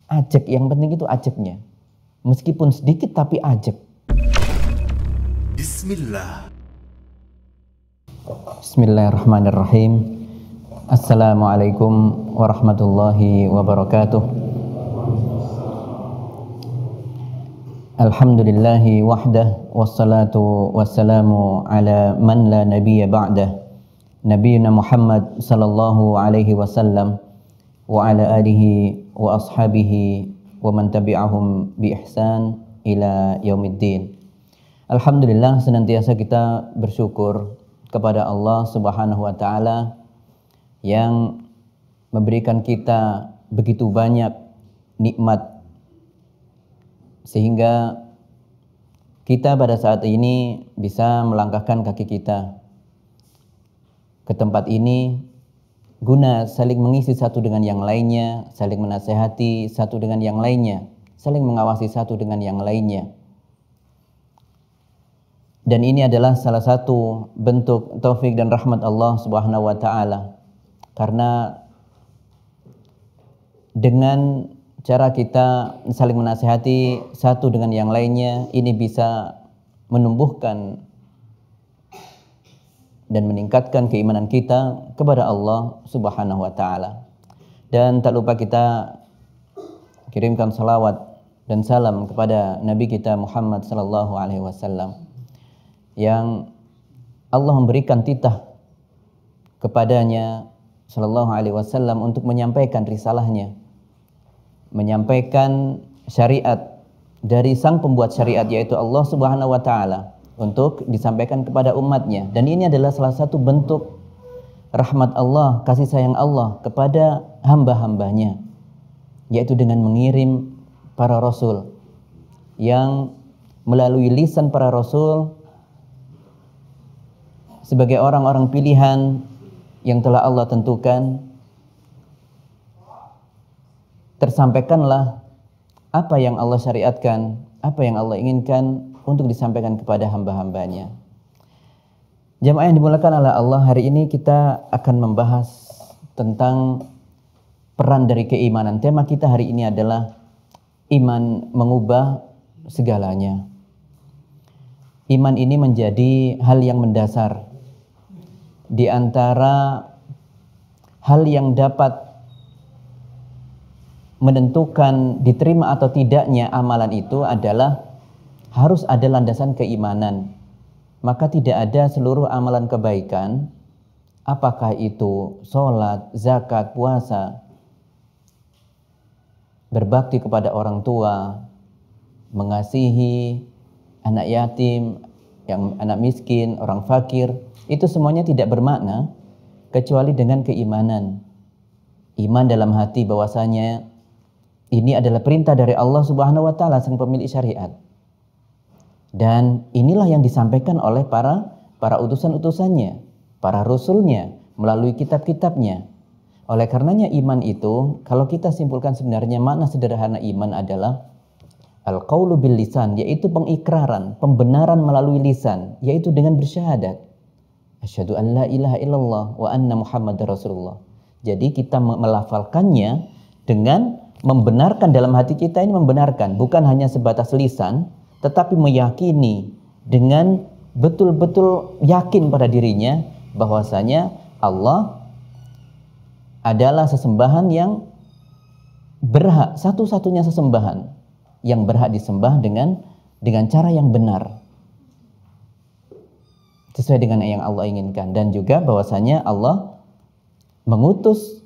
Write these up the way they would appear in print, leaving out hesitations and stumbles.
Ajak, yang penting itu ajaknya. Meskipun sedikit tapi ajak. Bismillah. Bismillahirrahmanirrahim. Assalamualaikum warahmatullahi wabarakatuh. Alhamdulillahi wahdah, wassalatu wassalamu ala man la nabiyya ba'dah, nabiyina Muhammad sallallahu alaihi wasallam wa ala alihi wa ashabihi wa man tabi'ahum bi ihsan ila yaumiddin. Alhamdulillah, senantiasa kita bersyukur kepada Allah Subhanahu wa taala yang memberikan kita begitu banyak nikmat sehingga kita pada saat ini bisa melangkahkan kaki kita ke tempat ini guna saling mengisi satu dengan yang lainnya, saling menasehati satu dengan yang lainnya, saling mengawasi satu dengan yang lainnya. Dan ini adalah salah satu bentuk taufik dan rahmat Allah Subhanahu wa taala. Karena dengan cara kita saling menasehati satu dengan yang lainnya, ini bisa menumbuhkan dan meningkatkan keimanan kita kepada Allah Subhanahu wa taala. Dan tak lupa kita kirimkan salawat dan salam kepada Nabi kita Muhammad sallallahu alaihi wasallam yang Allah memberikan titah kepadanya sallallahu alaihi wasallam untuk menyampaikan risalahnya, menyampaikan syariat dari sang pembuat syariat yaitu Allah Subhanahu wa taala untuk disampaikan kepada umatnya. Dan ini adalah salah satu bentuk rahmat Allah, kasih sayang Allah kepada hamba-hambanya, yaitu dengan mengirim para rasul yang melalui lisan para rasul sebagai orang-orang pilihan yang telah Allah tentukan, tersampaikanlah apa yang Allah syariatkan, apa yang Allah inginkan untuk disampaikan kepada hamba-hambanya. Jamaah yang dimuliakan oleh Allah, hari ini kita akan membahas tentang peran dari keimanan. Tema kita hari ini adalah iman mengubah segalanya. Iman ini menjadi hal yang mendasar. Di antara hal yang dapat menentukan diterima atau tidaknya amalan itu adalah harus ada landasan keimanan. Maka tidak ada seluruh amalan kebaikan, apakah itu sholat, zakat, puasa, berbakti kepada orang tua, mengasihi anak yatim, yang anak miskin, orang fakir, itu semuanya tidak bermakna kecuali dengan keimanan. Iman dalam hati bahwasanya ini adalah perintah dari Allah Subhanahu wa taala, sang pemilik syariat. Dan inilah yang disampaikan oleh para utusan-utusannya, para rasulnya melalui kitab-kitabnya. Oleh karenanya iman itu, kalau kita simpulkan sebenarnya makna sederhana iman adalah al-qaulu bil lisan, yaitu pengikraran, pembenaran melalui lisan, yaitu dengan bersyahadat asyhadu an la ilaha illallah wa anna muhammadar rasulullah. Jadi kita melafalkannya dengan membenarkan dalam hati kita, ini membenarkan bukan hanya sebatas lisan, tetapi meyakini dengan betul-betul yakin pada dirinya bahwasanya Allah adalah sesembahan yang berhak, satu-satunya sesembahan yang berhak disembah dengan cara yang benar, sesuai dengan yang Allah inginkan. Dan juga bahwasanya Allah mengutus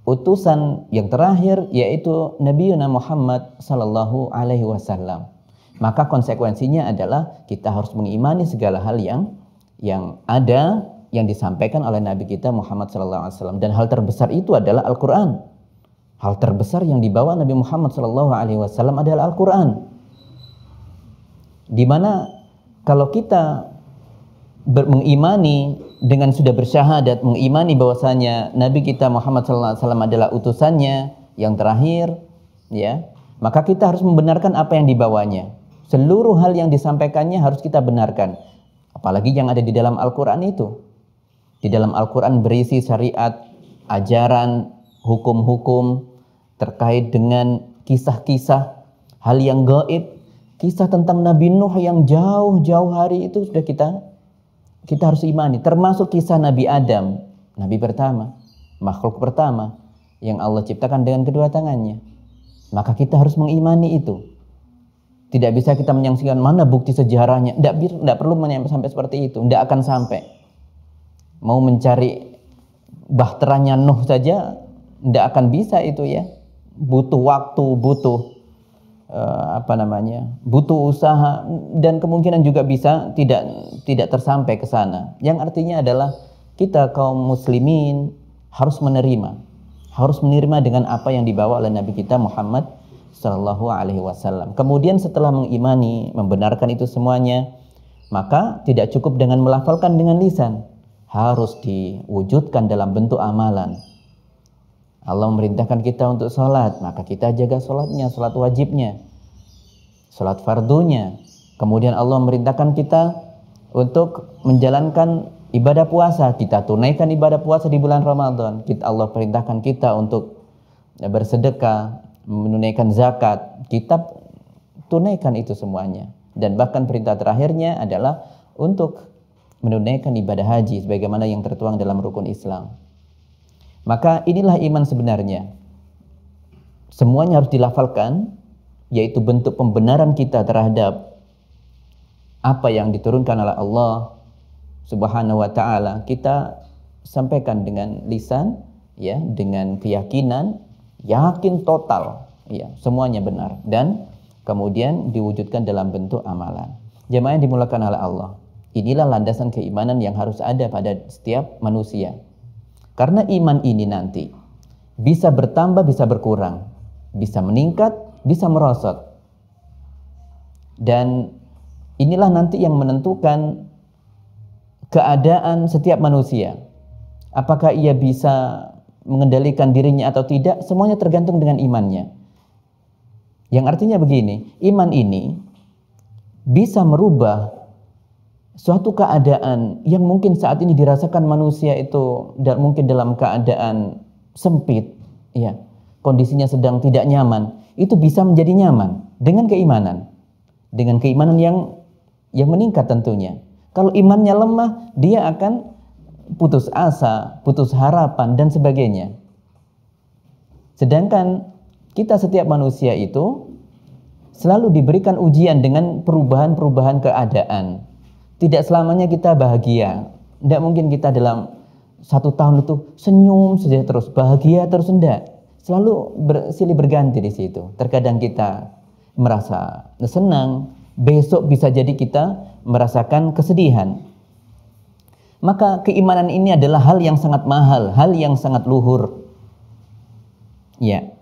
utusan yang terakhir yaitu Nabiyuna Muhammad sallallahu alaihi wasallam. Maka konsekuensinya adalah kita harus mengimani segala hal yang ada, yang disampaikan oleh Nabi kita Muhammad sallallahu alaihi wasallam. Dan hal terbesar itu adalah Al-Qur'an. Hal terbesar yang dibawa Nabi Muhammad sallallahu alaihi wasallam adalah Al-Qur'an. Di mana kalau kita mengimani dengan sudah bersyahadat, mengimani bahwasanya Nabi kita Muhammad sallallahu alaihi wasallam adalah utusannya yang terakhir, ya, maka kita harus membenarkan apa yang dibawanya. Seluruh hal yang disampaikannya harus kita benarkan. Apalagi yang ada di dalam Al-Quran itu. Di dalam Al-Quran berisi syariat, ajaran, hukum-hukum terkait dengan kisah-kisah hal yang gaib, kisah tentang Nabi Nuh yang jauh-jauh hari itu sudah kita harus imani. Termasuk kisah Nabi Adam, Nabi pertama, makhluk pertama yang Allah ciptakan dengan kedua tangannya. Maka kita harus mengimani itu. Tidak bisa kita menyaksikan mana bukti sejarahnya. Tidak perlu sampai seperti itu. Tidak akan sampai. Mau mencari bahteranya Nuh saja tidak akan bisa itu ya. Butuh waktu, butuh butuh usaha, dan kemungkinan juga bisa tidak tersampai ke sana. Yang artinya adalah kita kaum muslimin harus menerima dengan apa yang dibawa oleh Nabi kita Muhammad sallallahu alaihi wasallam. Kemudian setelah mengimani, membenarkan itu semuanya, maka tidak cukup dengan melafalkan dengan lisan, harus diwujudkan dalam bentuk amalan. Allah memerintahkan kita untuk sholat, maka kita jaga sholatnya, sholat wajibnya, sholat fardunya. Kemudian Allah memerintahkan kita untuk menjalankan ibadah puasa, kita tunaikan ibadah puasa di bulan Ramadan. Allah perintahkan kita untuk bersedekah, menunaikan zakat, kita tunaikan itu semuanya. Dan bahkan perintah terakhirnya adalah untuk menunaikan ibadah haji sebagaimana yang tertuang dalam rukun Islam. Maka inilah iman sebenarnya. Semuanya harus dilafalkan, yaitu bentuk pembenaran kita terhadap apa yang diturunkan oleh Allah Subhanahu wa taala. Kita sampaikan dengan lisan ya, dengan keyakinan, yakin total ya, semuanya benar, dan kemudian diwujudkan dalam bentuk amalan. Jemaah yang dimulakan oleh Allah, inilah landasan keimanan yang harus ada pada setiap manusia. Karena iman ini nanti bisa bertambah, bisa berkurang, bisa meningkat, bisa merosot. Dan inilah nanti yang menentukan keadaan setiap manusia. Apakah ia bisa mengendalikan dirinya atau tidak, semuanya tergantung dengan imannya. Yang artinya begini, iman ini bisa merubah suatu keadaan yang mungkin saat ini dirasakan manusia itu mungkin dalam keadaan sempit, ya, kondisinya sedang tidak nyaman, itu bisa menjadi nyaman dengan keimanan yang meningkat tentunya. Kalau imannya lemah, dia akan putus asa, putus harapan dan sebagainya. Sedangkan kita setiap manusia itu selalu diberikan ujian dengan perubahan-perubahan keadaan. Tidak selamanya kita bahagia. Tidak mungkin kita dalam 1 tahun itu senyum saja terus, bahagia terus, tidak. Selalu silih berganti di situ. Terkadang kita merasa senang, besok bisa jadi kita merasakan kesedihan. Maka keimanan ini adalah hal yang sangat mahal, hal yang sangat luhur. Ya.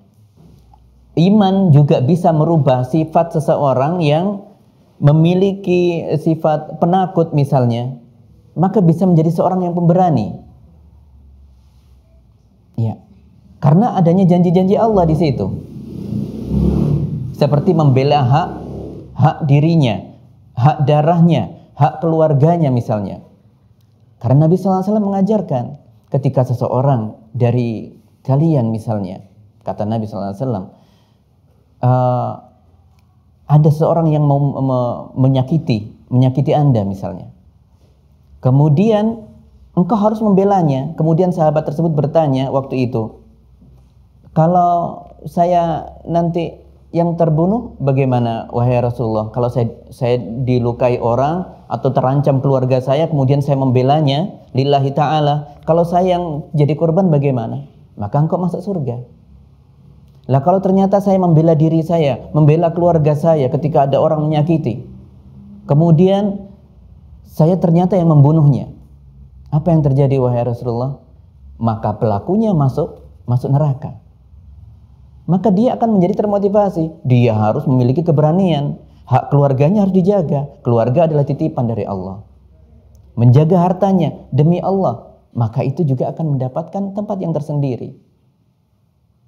Iman juga bisa merubah sifat seseorang yang memiliki sifat penakut misalnya, maka bisa menjadi seorang yang pemberani. Ya. Karena adanya janji-janji Allah di situ. Seperti membela hak dirinya, hak darahnya, hak keluarganya misalnya. Karena Nabi SAW mengajarkan, ketika seseorang dari kalian misalnya, kata Nabi SAW, ada seorang yang mau menyakiti Anda misalnya. Kemudian engkau harus membelanya. Kemudian sahabat tersebut bertanya waktu itu, kalau saya nanti yang terbunuh bagaimana wahai Rasulullah? Kalau saya dilukai orang atau terancam keluarga saya, kemudian saya membelanya lillahi ta'ala, kalau saya yang jadi korban bagaimana? Maka engkau masuk surga. Lah kalau ternyata saya membela diri saya, membela keluarga saya ketika ada orang menyakiti, kemudian saya ternyata yang membunuhnya, apa yang terjadi wahai Rasulullah? Maka pelakunya masuk neraka. Maka dia akan menjadi termotivasi, dia harus memiliki keberanian, hak keluarganya harus dijaga. Keluarga adalah titipan dari Allah. Menjaga hartanya demi Allah, maka itu juga akan mendapatkan tempat yang tersendiri.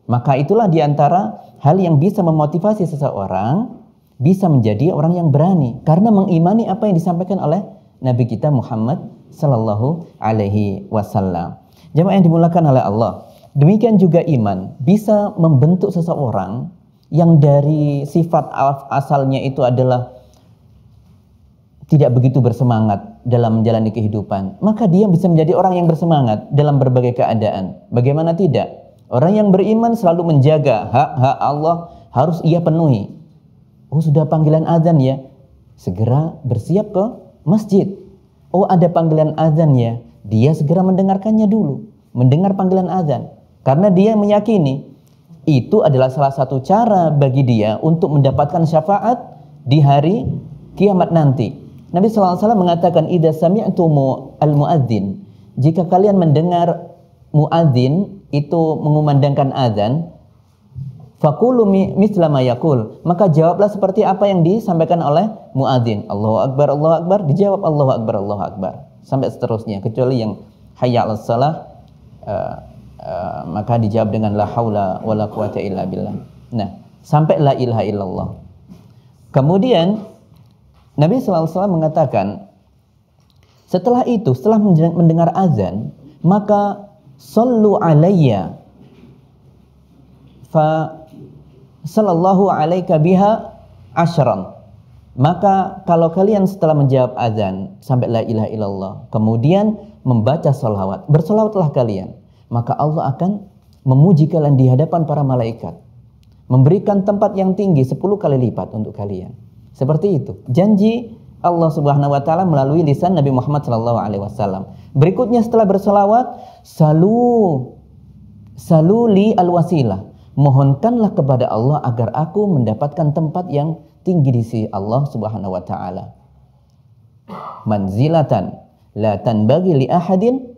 Maka itulah diantara hal yang bisa memotivasi seseorang bisa menjadi orang yang berani, karena mengimani apa yang disampaikan oleh Nabi kita Muhammad sallallahu alaihi wasallam. Jemaah yang dimulakan oleh Allah, demikian juga iman bisa membentuk seseorang yang dari sifat asalnya itu adalah tidak begitu bersemangat dalam menjalani kehidupan, maka dia bisa menjadi orang yang bersemangat dalam berbagai keadaan. Bagaimana tidak? Orang yang beriman selalu menjaga hak-hak Allah harus ia penuhi. Oh, sudah panggilan azan ya, segera bersiap ke masjid. Oh, ada panggilan azan ya, dia segera mendengarkannya dulu, mendengar panggilan azan, karena dia meyakini itu adalah salah satu cara bagi dia untuk mendapatkan syafaat di hari kiamat nanti. Nabi SAW mengatakan, idza sami'tumu al-muadzin, jika kalian mendengar muadzin itu mengumandangkan azan, faqulu mithla ma yaqul, maka jawablah seperti apa yang disampaikan oleh muadzin. Allahu akbar, dijawab Allahu akbar, sampai seterusnya, kecuali yang hayya 'alas shalah maka dijawab dengan la haula wala quwata illa billah. Nah, sampai la ilaha illallah. Kemudian Nabi SAW mengatakan, setelah itu, setelah mendengar azan, maka sallu alayya fa sallallahu alaika biha asyran. Maka kalau kalian setelah menjawab azan sampai la ilaha illallah, kemudian membaca salawat, bersalawatlah kalian, maka Allah akan memuji kalian di hadapan para malaikat, memberikan tempat yang tinggi 10 kali lipat untuk kalian. Seperti itu janji Allah Subhanahu wa taala melalui lisan Nabi Muhammad sallallahu alaihi wasallam. Berikutnya setelah bersalawat, salu li al-wasilah, mohonkanlah kepada Allah agar aku mendapatkan tempat yang tinggi di sisi Allah Subhanahu wa taala. Manzilatan la tanbaghi li ahadin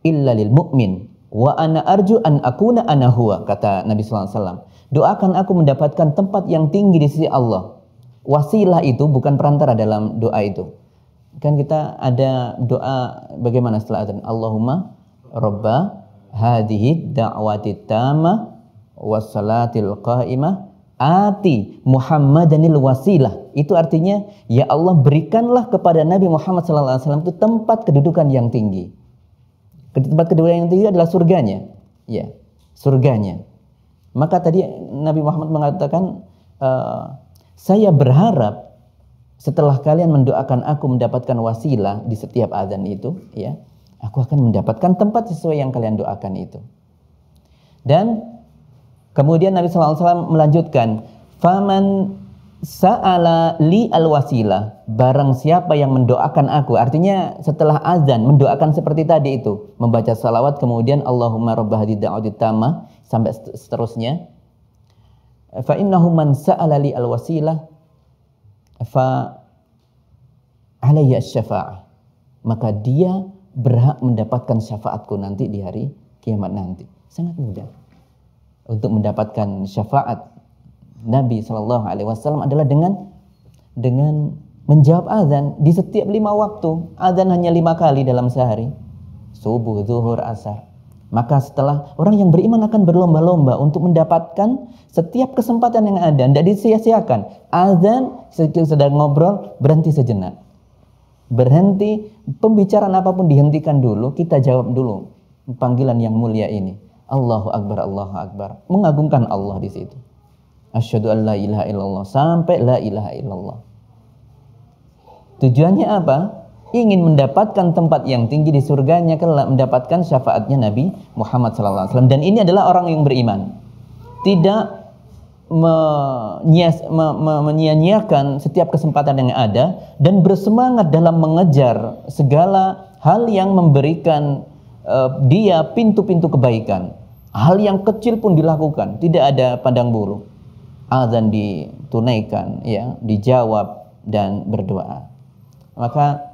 illa lil mu'min wa ana arju an akuna ana huwa, kata Nabi sallallahu alaihi wasallam. Doakan aku mendapatkan tempat yang tinggi di sisi Allah. Wasilah itu bukan perantara dalam doa itu. Kan kita ada doa bagaimana setelah azan? Allahumma robba hadhihi da'wati tamah wassalatil qa'imah ati Muhammadanil wasilah. Itu artinya, ya Allah, berikanlah kepada Nabi Muhammad SAW itu tempat kedudukan yang tinggi. Tempat kedudukan yang tinggi adalah surganya. Ya, surganya. Maka tadi Nabi Muhammad mengatakan, saya berharap setelah kalian mendoakan aku mendapatkan wasilah di setiap azan itu, ya, aku akan mendapatkan tempat sesuai yang kalian doakan itu. Dan kemudian Nabi SAW melanjutkan, faman sa'ala li al-wasilah, barang siapa yang mendoakan aku, artinya setelah azan mendoakan seperti tadi itu, membaca salawat, kemudian Allahumma rabba hadhihi da'wati tammah sampai seterusnya, fa innahu man sa'ala li al-wasilah fa alayya asy-syafa'ah, maka dia berhak mendapatkan syafaatku nanti di hari kiamat nanti. Sangat mudah untuk mendapatkan syafaat Nabi sallallahu alaihi wasallam adalah dengan menjawab azan di setiap 5 waktu. Azan hanya 5 kali dalam sehari, subuh, zuhur, asar. Maka setelah orang yang beriman akan berlomba-lomba untuk mendapatkan setiap kesempatan yang ada, tidak disia-siakan. Azan, sedang ngobrol, berhenti sejenak. Berhenti, pembicaraan apapun dihentikan dulu, kita jawab dulu panggilan yang mulia ini. Allahu Akbar, Allahu Akbar. Mengagungkan Allah di situ. Asyhadu an la ilaha illallah sampai la ilaha illallah. Tujuannya apa? Ingin mendapatkan tempat yang tinggi di surganya, kelak mendapatkan syafaatnya Nabi Muhammad SAW. Dan ini adalah orang yang beriman, tidak menyia-nyiakan setiap kesempatan yang ada, dan bersemangat dalam mengejar segala hal yang memberikan dia pintu-pintu kebaikan. Hal yang kecil pun dilakukan, tidak ada pandang bulu. Azan ditunaikan, ya, dijawab dan berdoa. Maka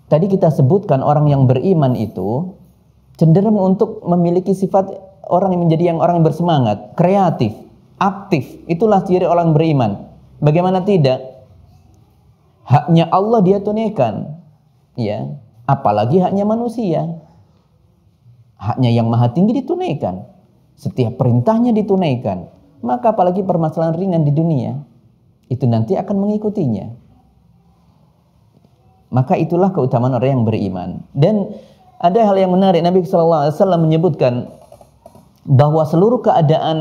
tadi kita sebutkan orang yang beriman itu cenderung untuk memiliki sifat orang yang orang yang bersemangat, kreatif, aktif. Itulah ciri orang beriman. Bagaimana tidak? Haknya Allah dia tunaikan, ya. Apalagi haknya manusia. Haknya yang maha tinggi ditunaikan. Setiap perintahnya ditunaikan. Maka apalagi permasalahan ringan di dunia, itu nanti akan mengikutinya. Maka itulah keutamaan orang yang beriman. Dan ada hal yang menarik, Nabi SAW menyebutkan bahwa seluruh keadaan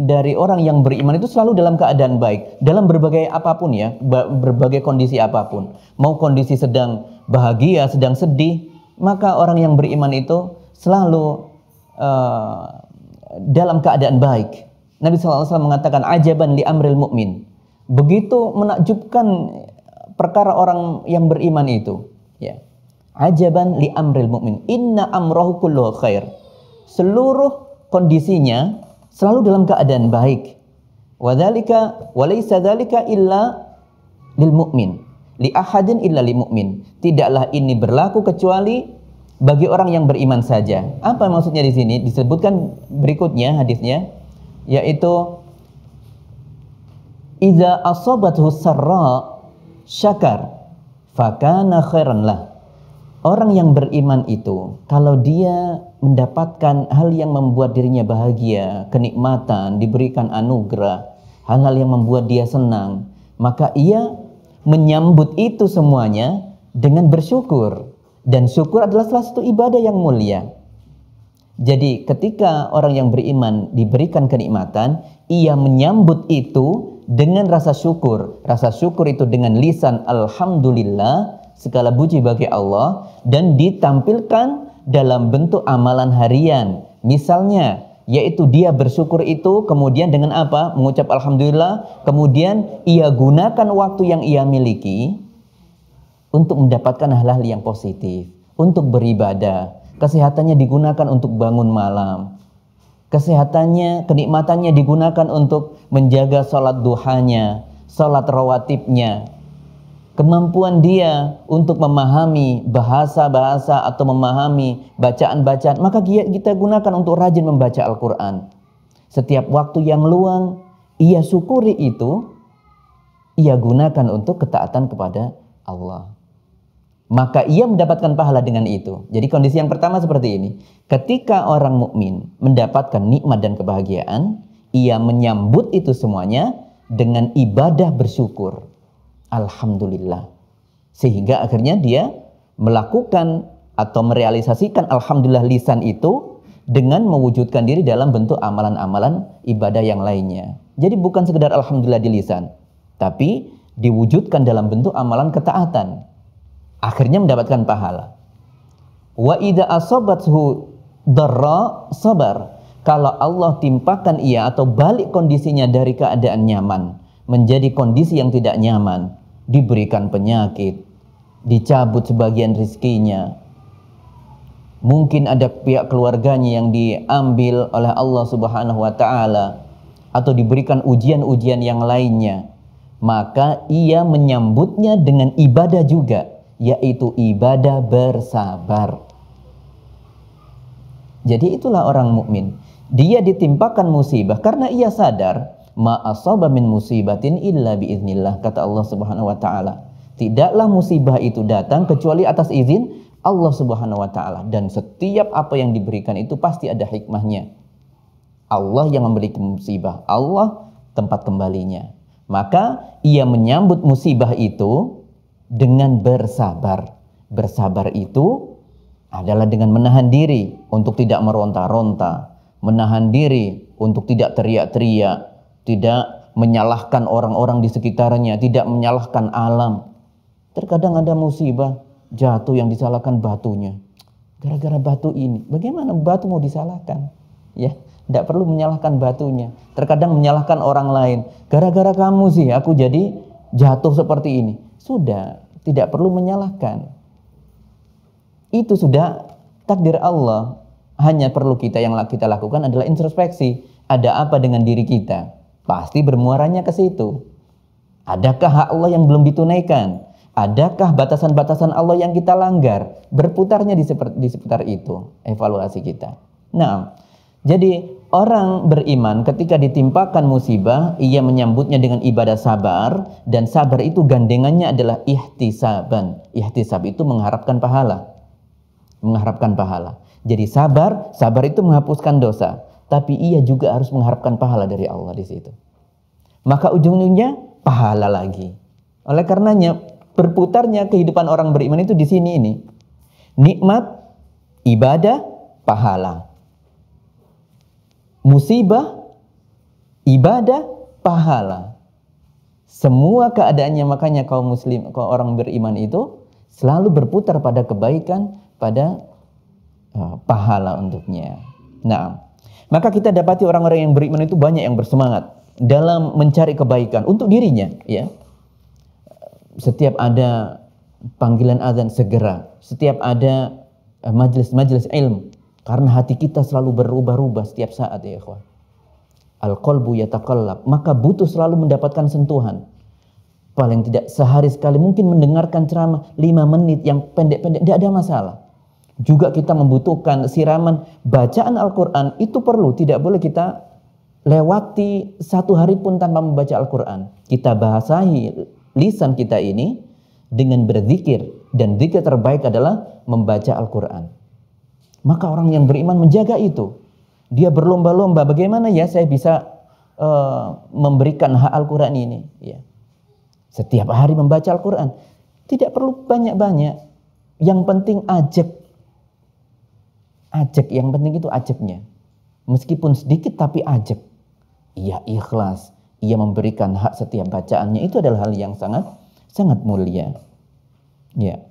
dari orang yang beriman itu selalu dalam keadaan baik, dalam berbagai apapun ya, berbagai kondisi apapun. Mau kondisi sedang bahagia, sedang sedih, maka orang yang beriman itu selalu dalam keadaan baik. Nabi SAW mengatakan ajaban li amril mu'min. Begitu menakjubkan perkara orang yang beriman itu, ya. Ajaban li amril mu'min, inna amrahu kulluhu khair. Seluruh kondisinya selalu dalam keadaan baik. Wadzalika walaysa dzalika illa lil mu'min, li ahadin illa lil mu'min. Tidaklah ini berlaku kecuali bagi orang yang beriman saja. Apa maksudnya di sini? Disebutkan berikutnya hadisnya, yaitu idza asabathu sarra syakar fakana khairan lah. Orang yang beriman itu kalau dia mendapatkan hal yang membuat dirinya bahagia, kenikmatan, diberikan anugerah, hal-hal yang membuat dia senang, maka ia menyambut itu semuanya dengan bersyukur. Dan syukur adalah salah satu ibadah yang mulia. Jadi ketika orang yang beriman diberikan kenikmatan, ia menyambut itu dengan rasa syukur. Rasa syukur itu dengan lisan alhamdulillah, segala puji bagi Allah, dan ditampilkan dalam bentuk amalan harian. Misalnya, yaitu dia bersyukur itu kemudian dengan apa? Mengucap alhamdulillah, kemudian ia gunakan waktu yang ia miliki untuk mendapatkan hal-hal yang positif, untuk beribadah. Kesehatannya digunakan untuk bangun malam. Kesehatannya, kenikmatannya digunakan untuk menjaga sholat duhanya, sholat rawatibnya. Kemampuan dia untuk memahami bahasa-bahasa atau memahami bacaan-bacaan, maka kita gunakan untuk rajin membaca Al-Quran. Setiap waktu yang luang, ia syukuri itu, ia gunakan untuk ketaatan kepada Allah. Maka ia mendapatkan pahala dengan itu. Jadi kondisi yang pertama seperti ini. Ketika orang mukmin mendapatkan nikmat dan kebahagiaan, ia menyambut itu semuanya dengan ibadah bersyukur. Alhamdulillah. Sehingga akhirnya dia melakukan atau merealisasikan alhamdulillah lisan itu dengan mewujudkan diri dalam bentuk amalan-amalan ibadah yang lainnya. Jadi bukan sekedar alhamdulillah di lisan, tapi diwujudkan dalam bentuk amalan ketaatan. Akhirnya mendapatkan pahala. Wa idza asabathu dharra sabar. Kalau Allah timpakan ia atau balik kondisinya dari keadaan nyaman menjadi kondisi yang tidak nyaman, diberikan penyakit, dicabut sebagian rizkinya, mungkin ada pihak keluarganya yang diambil oleh Allah Subhanahu wa ta'ala, atau diberikan ujian-ujian yang lainnya, maka ia menyambutnya dengan ibadah juga, yaitu ibadah bersabar. Jadi itulah orang mukmin. Dia ditimpakan musibah karena ia sadar ma asaba min musibatin illa biiznillah, kata Allah Subhanahu wa taala. Tidaklah musibah itu datang kecuali atas izin Allah Subhanahu wa taala, dan setiap apa yang diberikan itu pasti ada hikmahnya. Allah yang memberi musibah, Allah tempat kembalinya. Maka ia menyambut musibah itu dengan bersabar. Bersabar itu adalah dengan menahan diri untuk tidak meronta-ronta, menahan diri untuk tidak teriak-teriak, tidak menyalahkan orang-orang di sekitarnya, tidak menyalahkan alam. Terkadang ada musibah, jatuh yang disalahkan batunya. Gara-gara batu ini, bagaimana batu mau disalahkan? Ya, tidak perlu menyalahkan batunya. Terkadang menyalahkan orang lain. Gara-gara kamu sih aku jadi jatuh seperti ini. Sudah, tidak perlu menyalahkan. Itu sudah takdir Allah. Hanya perlu yang kita lakukan adalah introspeksi. Ada apa dengan diri kita? Pasti bermuaranya ke situ. Adakah hak Allah yang belum ditunaikan? Adakah batasan-batasan Allah yang kita langgar? Berputarnya di seputar itu evaluasi kita. Nah, jadi orang beriman ketika ditimpakan musibah, ia menyambutnya dengan ibadah sabar, dan sabar itu gandengannya adalah ihtisaban. Ihtisab itu mengharapkan pahala. Mengharapkan pahala. Jadi sabar itu menghapuskan dosa, tapi ia juga harus mengharapkan pahala dari Allah di situ. Maka ujung-ujungnya pahala lagi. Oleh karenanya berputarnya kehidupan orang beriman itu di sini ini. Nikmat, ibadah, pahala. musibah, ibadah, pahala. Semua keadaannya, makanya kaum muslim, kaum orang beriman itu selalu berputar pada kebaikan, pada pahala untuknya. Nah, maka kita dapati orang-orang yang beriman itu banyak yang bersemangat dalam mencari kebaikan untuk dirinya, ya. Setiap ada panggilan azan segera, setiap ada majelis-majelis ilmu, karena hati kita selalu berubah-ubah setiap saat, ya ikhwan. Al-qalbu yataqallab, maka butuh selalu mendapatkan sentuhan. Paling tidak sehari sekali, mungkin mendengarkan ceramah 5 menit yang pendek-pendek, tidak ada masalah. Juga kita membutuhkan siraman bacaan Al-Quran, itu perlu, tidak boleh kita lewati 1 hari pun tanpa membaca Al-Quran. Kita bahasahi lisan kita ini dengan berzikir, dan zikir terbaik adalah membaca Al-Quran. Maka orang yang beriman menjaga itu. Dia berlomba-lomba, bagaimana ya saya bisa memberikan hak Al-Quran ini, ya. Setiap hari membaca Al-Quran, tidak perlu banyak-banyak, yang penting ajak, yang penting itu ajaknya, meskipun sedikit tapi ajak. Ia ikhlas, ia memberikan hak setiap bacaannya, itu adalah hal yang sangat mulia, ya.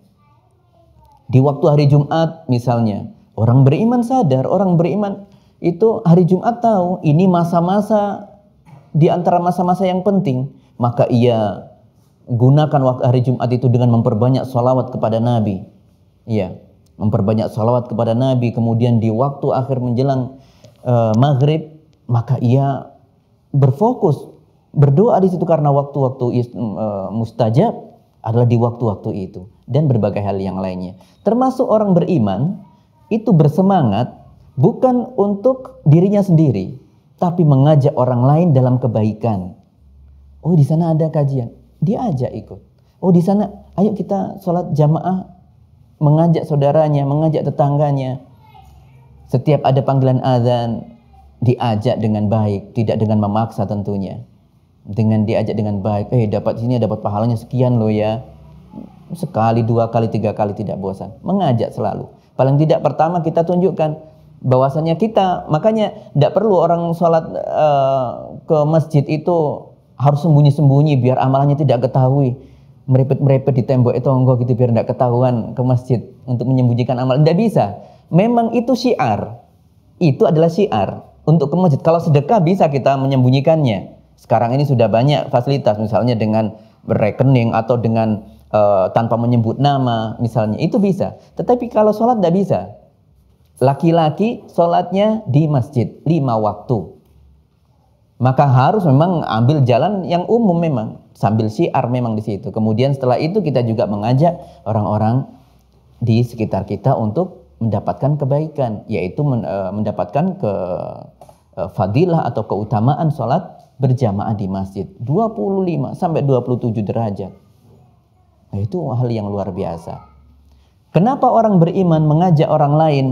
Di waktu hari Jumat misalnya, orang beriman sadar, orang beriman itu hari Jumat tahu ini masa-masa di antara masa-masa yang penting, maka ia gunakan waktu hari Jumat itu dengan memperbanyak sholawat kepada Nabi, ya, memperbanyak sholawat kepada Nabi. Kemudian di waktu akhir menjelang maghrib, maka ia berfokus berdoa di situ, karena waktu-waktu mustajab adalah di waktu-waktu itu, dan berbagai hal yang lainnya. Termasuk orang beriman itu bersemangat bukan untuk dirinya sendiri, tapi mengajak orang lain dalam kebaikan. Oh, di sana ada kajian, dia ajak ikut. Oh, di sana ayo kita sholat jamaah, mengajak saudaranya, mengajak tetangganya. Setiap ada panggilan azan, diajak dengan baik, tidak dengan memaksa tentunya. Dengan diajak dengan baik, dapat sini dapat pahalanya sekian loh ya. Sekali, 2 kali, 3 kali tidak bosan. Mengajak selalu. Paling tidak pertama kita tunjukkan bahwasanya kita, makanya tidak perlu orang sholat ke masjid itu harus sembunyi-sembunyi biar amalannya tidak ketahui. Merepet-merepet di tembok itu enggak gitu biar tidak ketahuan ke masjid untuk menyembunyikan amal. Tidak bisa. Memang itu syiar. Itu adalah syiar untuk ke masjid. Kalau sedekah bisa kita menyembunyikannya. Sekarang ini sudah banyak fasilitas, misalnya dengan rekening atau dengan tanpa menyebut nama misalnya, itu bisa. Tetapi kalau sholat tidak bisa. Laki-laki sholatnya di masjid 5 waktu. Maka harus memang ambil jalan yang umum memang, sambil syiar memang di situ. Kemudian setelah itu kita juga mengajak orang-orang di sekitar kita untuk mendapatkan kebaikan, yaitu mendapatkan fadilah atau keutamaan sholat berjamaah di masjid 25 sampai 27 derajat. Nah, itu hal yang luar biasa. Kenapa orang beriman mengajak orang lain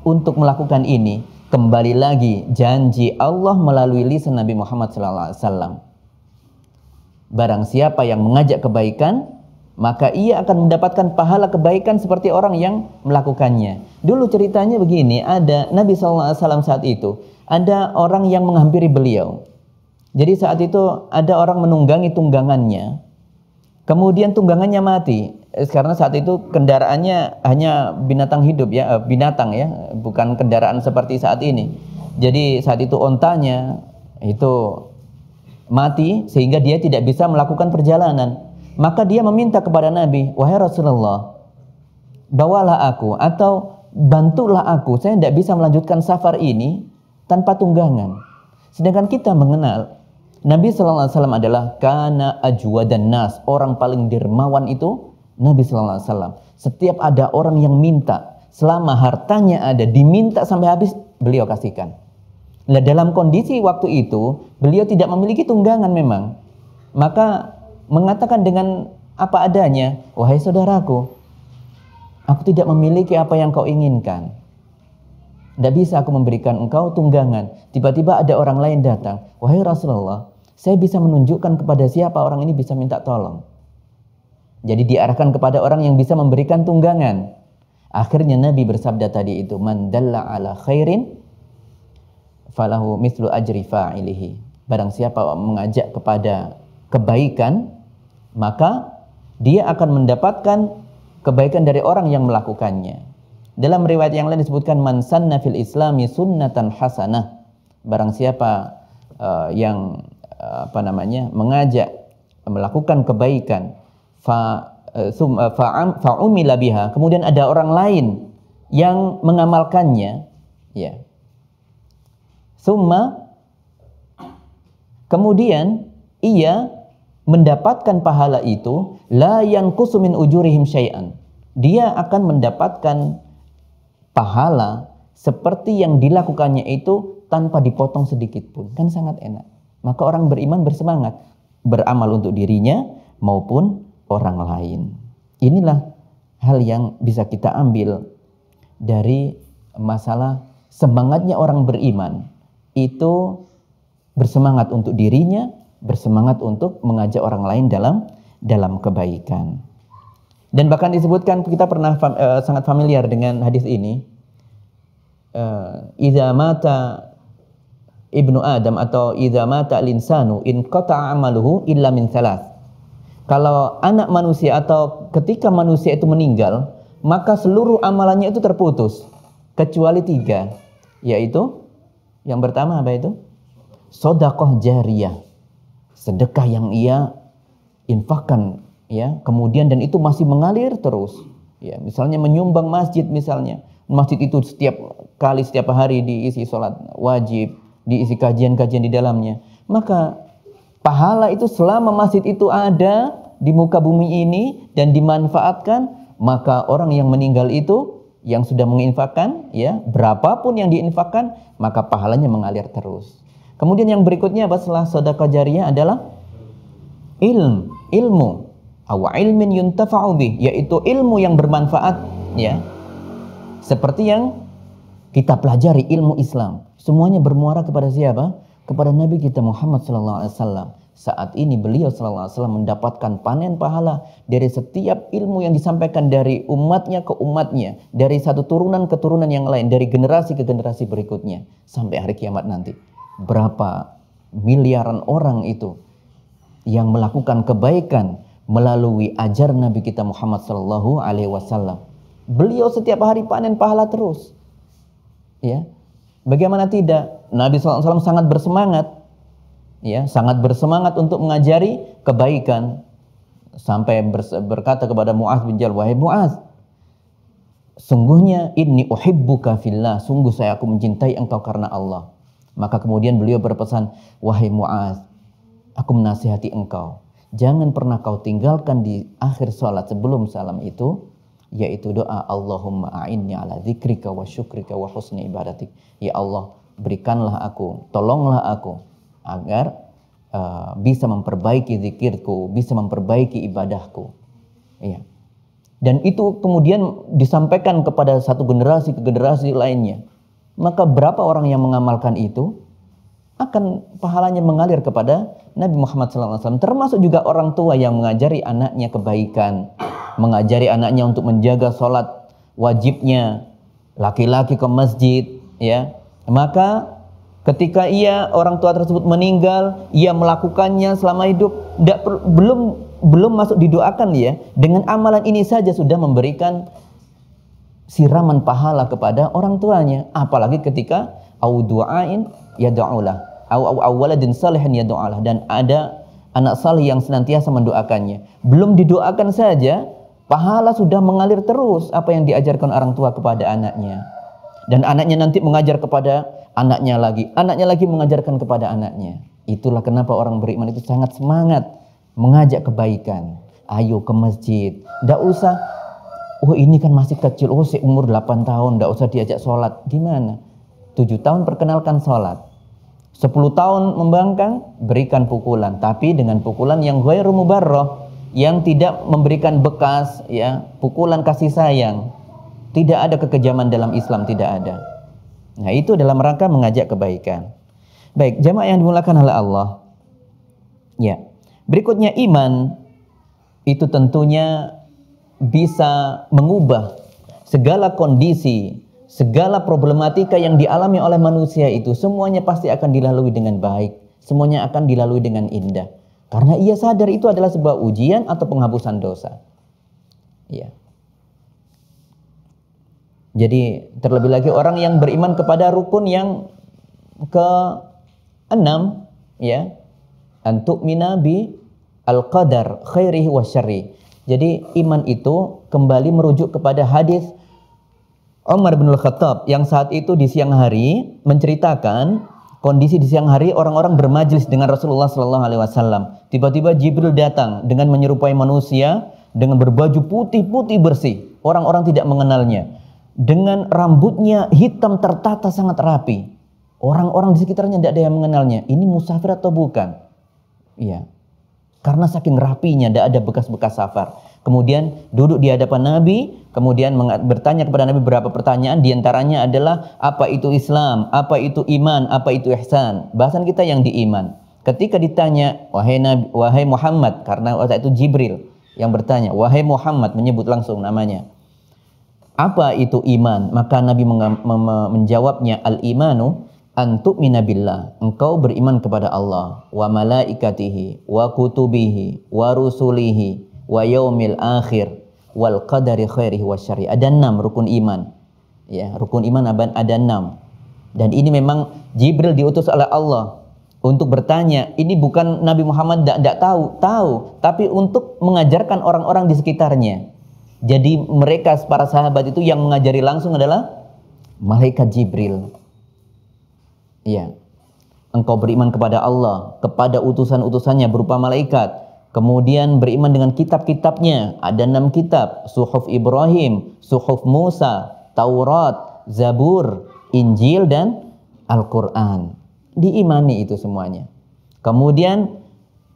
untuk melakukan ini? Kembali lagi janji Allah melalui lisan Nabi Muhammad SAW. Barang siapa yang mengajak kebaikan, maka ia akan mendapatkan pahala kebaikan seperti orang yang melakukannya. Dulu ceritanya begini, ada Nabi SAW saat itu, ada orang yang menghampiri beliau. Jadi saat itu ada orang menunggangi tunggangannya, kemudian tunggangannya mati. Karena saat itu kendaraannya hanya binatang hidup ya, binatang ya, bukan kendaraan seperti saat ini. Jadi saat itu ontanya itu mati sehingga dia tidak bisa melakukan perjalanan. Maka dia meminta kepada Nabi, wahai Rasulullah, bawalah aku atau bantulah aku, saya tidak bisa melanjutkan safar ini tanpa tunggangan. Sedangkan kita mengenal Nabi SAW adalah kana ajwadan nas, orang paling dermawan itu Nabi SAW. Setiap ada orang yang minta, selama hartanya ada, diminta sampai habis, beliau kasihkan. Nah, dalam kondisi waktu itu, beliau tidak memiliki tunggangan memang. Maka mengatakan dengan apa adanya, wahai saudaraku, aku tidak memiliki apa yang kau inginkan. Tidak bisa aku memberikan engkau tunggangan. Tiba-tiba ada orang lain datang, wahai Rasulullah, saya bisa menunjukkan kepada siapa orang ini bisa minta tolong. Jadi diarahkan kepada orang yang bisa memberikan tunggangan. Akhirnya Nabi bersabda tadi itu, man dalla ala khairin falahu mithlu ajri fa'ilihi. Barang siapa mengajak kepada kebaikan, maka dia akan mendapatkan kebaikan dari orang yang melakukannya. Dalam riwayat yang lain disebutkan man sanna fil islami sunnatan hasanah. Barang siapa yang mengajak melakukan kebaikan fa'umila biha, kemudian ada orang lain yang mengamalkannya, ya. Summa, kemudian ia mendapatkan pahala itu, la yanqusu min ujurihim syai'an. Dia akan mendapatkan pahala seperti yang dilakukannya itu tanpa dipotong sedikit pun. Kan sangat enak. Maka orang beriman bersemangat beramal untuk dirinya maupun orang lain. Inilah hal yang bisa kita ambil dari masalah semangatnya orang beriman. Itu bersemangat untuk dirinya, bersemangat untuk mengajak orang lain dalam kebaikan. Dan bahkan disebutkan, kita pernah sangat familiar dengan hadis ini. Idza mata ibnu Adam atau idza mata al-insanu in qata'a amaluhu illa min thalath. Kalau anak manusia atau ketika manusia itu meninggal, maka seluruh amalannya itu terputus kecuali 3, yaitu yang pertama apa itu? Sedekah jariyah. Sedekah yang ia infakkan, ya, kemudian dan itu masih mengalir terus, ya, misalnya menyumbang masjid, misalnya masjid itu setiap hari diisi sholat wajib, diisi kajian-kajian di dalamnya, maka pahala itu selama masjid itu ada di muka bumi ini dan dimanfaatkan, maka orang yang meninggal itu yang sudah menginfakkan, ya, berapapun yang diinfakkan, maka pahalanya mengalir terus. Kemudian yang berikutnya setelah sedekah jariyah adalah ilmu aw ilmin yuntafa'u bih, yaitu ilmu yang bermanfaat, ya. Seperti yang kita pelajari ilmu Islam, semuanya bermuara kepada siapa? Kepada Nabi kita Muhammad sallallahu alaihi wasallam. Saat ini beliau sallallahu alaihi wasallam mendapatkan panen pahala dari setiap ilmu yang disampaikan dari umatnya ke umatnya, dari satu turunan ke turunan yang lain, dari generasi ke generasi berikutnya sampai hari kiamat nanti. Berapa miliaran orang itu yang melakukan kebaikan melalui ajar Nabi kita Muhammad sallallahu alaihi wasallam. Beliau setiap hari panen pahala terus. Ya. Bagaimana tidak? Nabi sallallahu alaihi wasallam sangat bersemangat, ya, sangat bersemangat untuk mengajari kebaikan, sampai berkata kepada Mu'adz bin Jabal, wahai Mu'adz, sungguhnya inni uhibbuka fillah, sungguh aku mencintai engkau karena Allah. Maka kemudian beliau berpesan, wahai Mu'adz, aku menasihati engkau, jangan pernah kau tinggalkan di akhir salat sebelum salam itu, yaitu doa Allahumma a'inni ala dzikrika wa syukrika wa husni ibadatik. Ya Allah, berikanlah aku, tolonglah aku agar bisa memperbaiki zikirku, bisa memperbaiki ibadahku. Ya. Dan itu kemudian disampaikan kepada satu generasi ke generasi lainnya. Maka berapa orang yang mengamalkan itu akan pahalanya mengalir kepada Nabi Muhammad SAW. Termasuk juga orang tua yang mengajari anaknya kebaikan, mengajari anaknya untuk menjaga sholat wajibnya, laki-laki ke masjid, ya. Maka ketika orang tua tersebut meninggal, ia melakukannya selama hidup, belum masuk didoakan, ya. Dengan amalan ini saja sudah memberikan siraman pahala kepada orang tuanya, apalagi ketika au du'ain yad'ulah au waladin salihin yad'ulah, dan ada anak salih yang senantiasa mendoakannya. Belum didoakan saja pahala sudah mengalir terus apa yang diajarkan orang tua kepada anaknya, dan anaknya nanti mengajar kepada anaknya lagi mengajarkan kepada anaknya. Itulah kenapa orang beriman itu sangat semangat mengajak kebaikan. Ayo ke masjid, tidak usah, oh ini kan masih kecil, oh seumur 8 tahun, tidak usah diajak sholat. Gimana? 7 tahun perkenalkan sholat, 10 tahun membangkang, berikan pukulan, tapi dengan pukulan yang ghairu mubarrah, yang tidak memberikan bekas, ya, pukulan kasih sayang. Tidak ada kekejaman dalam Islam, tidak ada. Nah, itu dalam rangka mengajak kebaikan. Baik, jamaah yang dimuliakan oleh Allah. Ya. Berikutnya, iman itu tentunya bisa mengubah segala kondisi segala problematika yang dialami oleh manusia itu semuanya pasti akan dilalui dengan baik, semuanya akan dilalui dengan indah. Karena ia sadar itu adalah sebuah ujian atau penghapusan dosa. Ya. Jadi terlebih lagi orang yang beriman kepada rukun yang ke-6, ya, antu'mina bi al-qadar khairihi wa syarri. Jadi iman itu kembali merujuk kepada hadis Umar bin Al-Khattab yang saat itu di siang hari menceritakan kondisi di siang hari orang-orang bermajlis dengan Rasulullah sallallahu alaihi wasallam. Tiba-tiba Jibril datang dengan menyerupai manusia dengan berbaju putih-putih bersih. Orang-orang tidak mengenalnya. Dengan rambutnya hitam tertata sangat rapi. Orang-orang di sekitarnya tidak ada yang mengenalnya. Ini musafir atau bukan? Iya. Karena saking rapinya, tidak ada bekas-bekas safar. Kemudian duduk di hadapan Nabi, kemudian bertanya kepada Nabi beberapa pertanyaan, diantaranya adalah apa itu Islam, apa itu iman, apa itu ihsan. Bahasan kita yang di iman. Ketika ditanya, wahai Muhammad, karena waktu itu Jibril yang bertanya, wahai Muhammad, menyebut langsung namanya. Apa itu iman? Maka Nabi menjawabnya, al-imanu antu'mina billah, engkau beriman kepada Allah, wa malaikatihi, wa kutubihi, wa rusulihi, wa yaumil akhir, wal qadari khairihi wa syarri. Ada 6 rukun iman. Ya, rukun iman ada 6. Dan ini memang Jibril diutus oleh Allah untuk bertanya. Ini bukan Nabi Muhammad tidak tahu, tapi untuk mengajarkan orang-orang di sekitarnya. Jadi mereka para sahabat itu yang mengajari langsung adalah malaikat Jibril. Ya. Engkau beriman kepada Allah, kepada utusan-utusannya berupa malaikat. Kemudian beriman dengan kitab-kitabnya. Ada 6 kitab. Suhuf Ibrahim, Suhuf Musa, Taurat, Zabur, Injil, dan Al-Quran. Diimani itu semuanya. Kemudian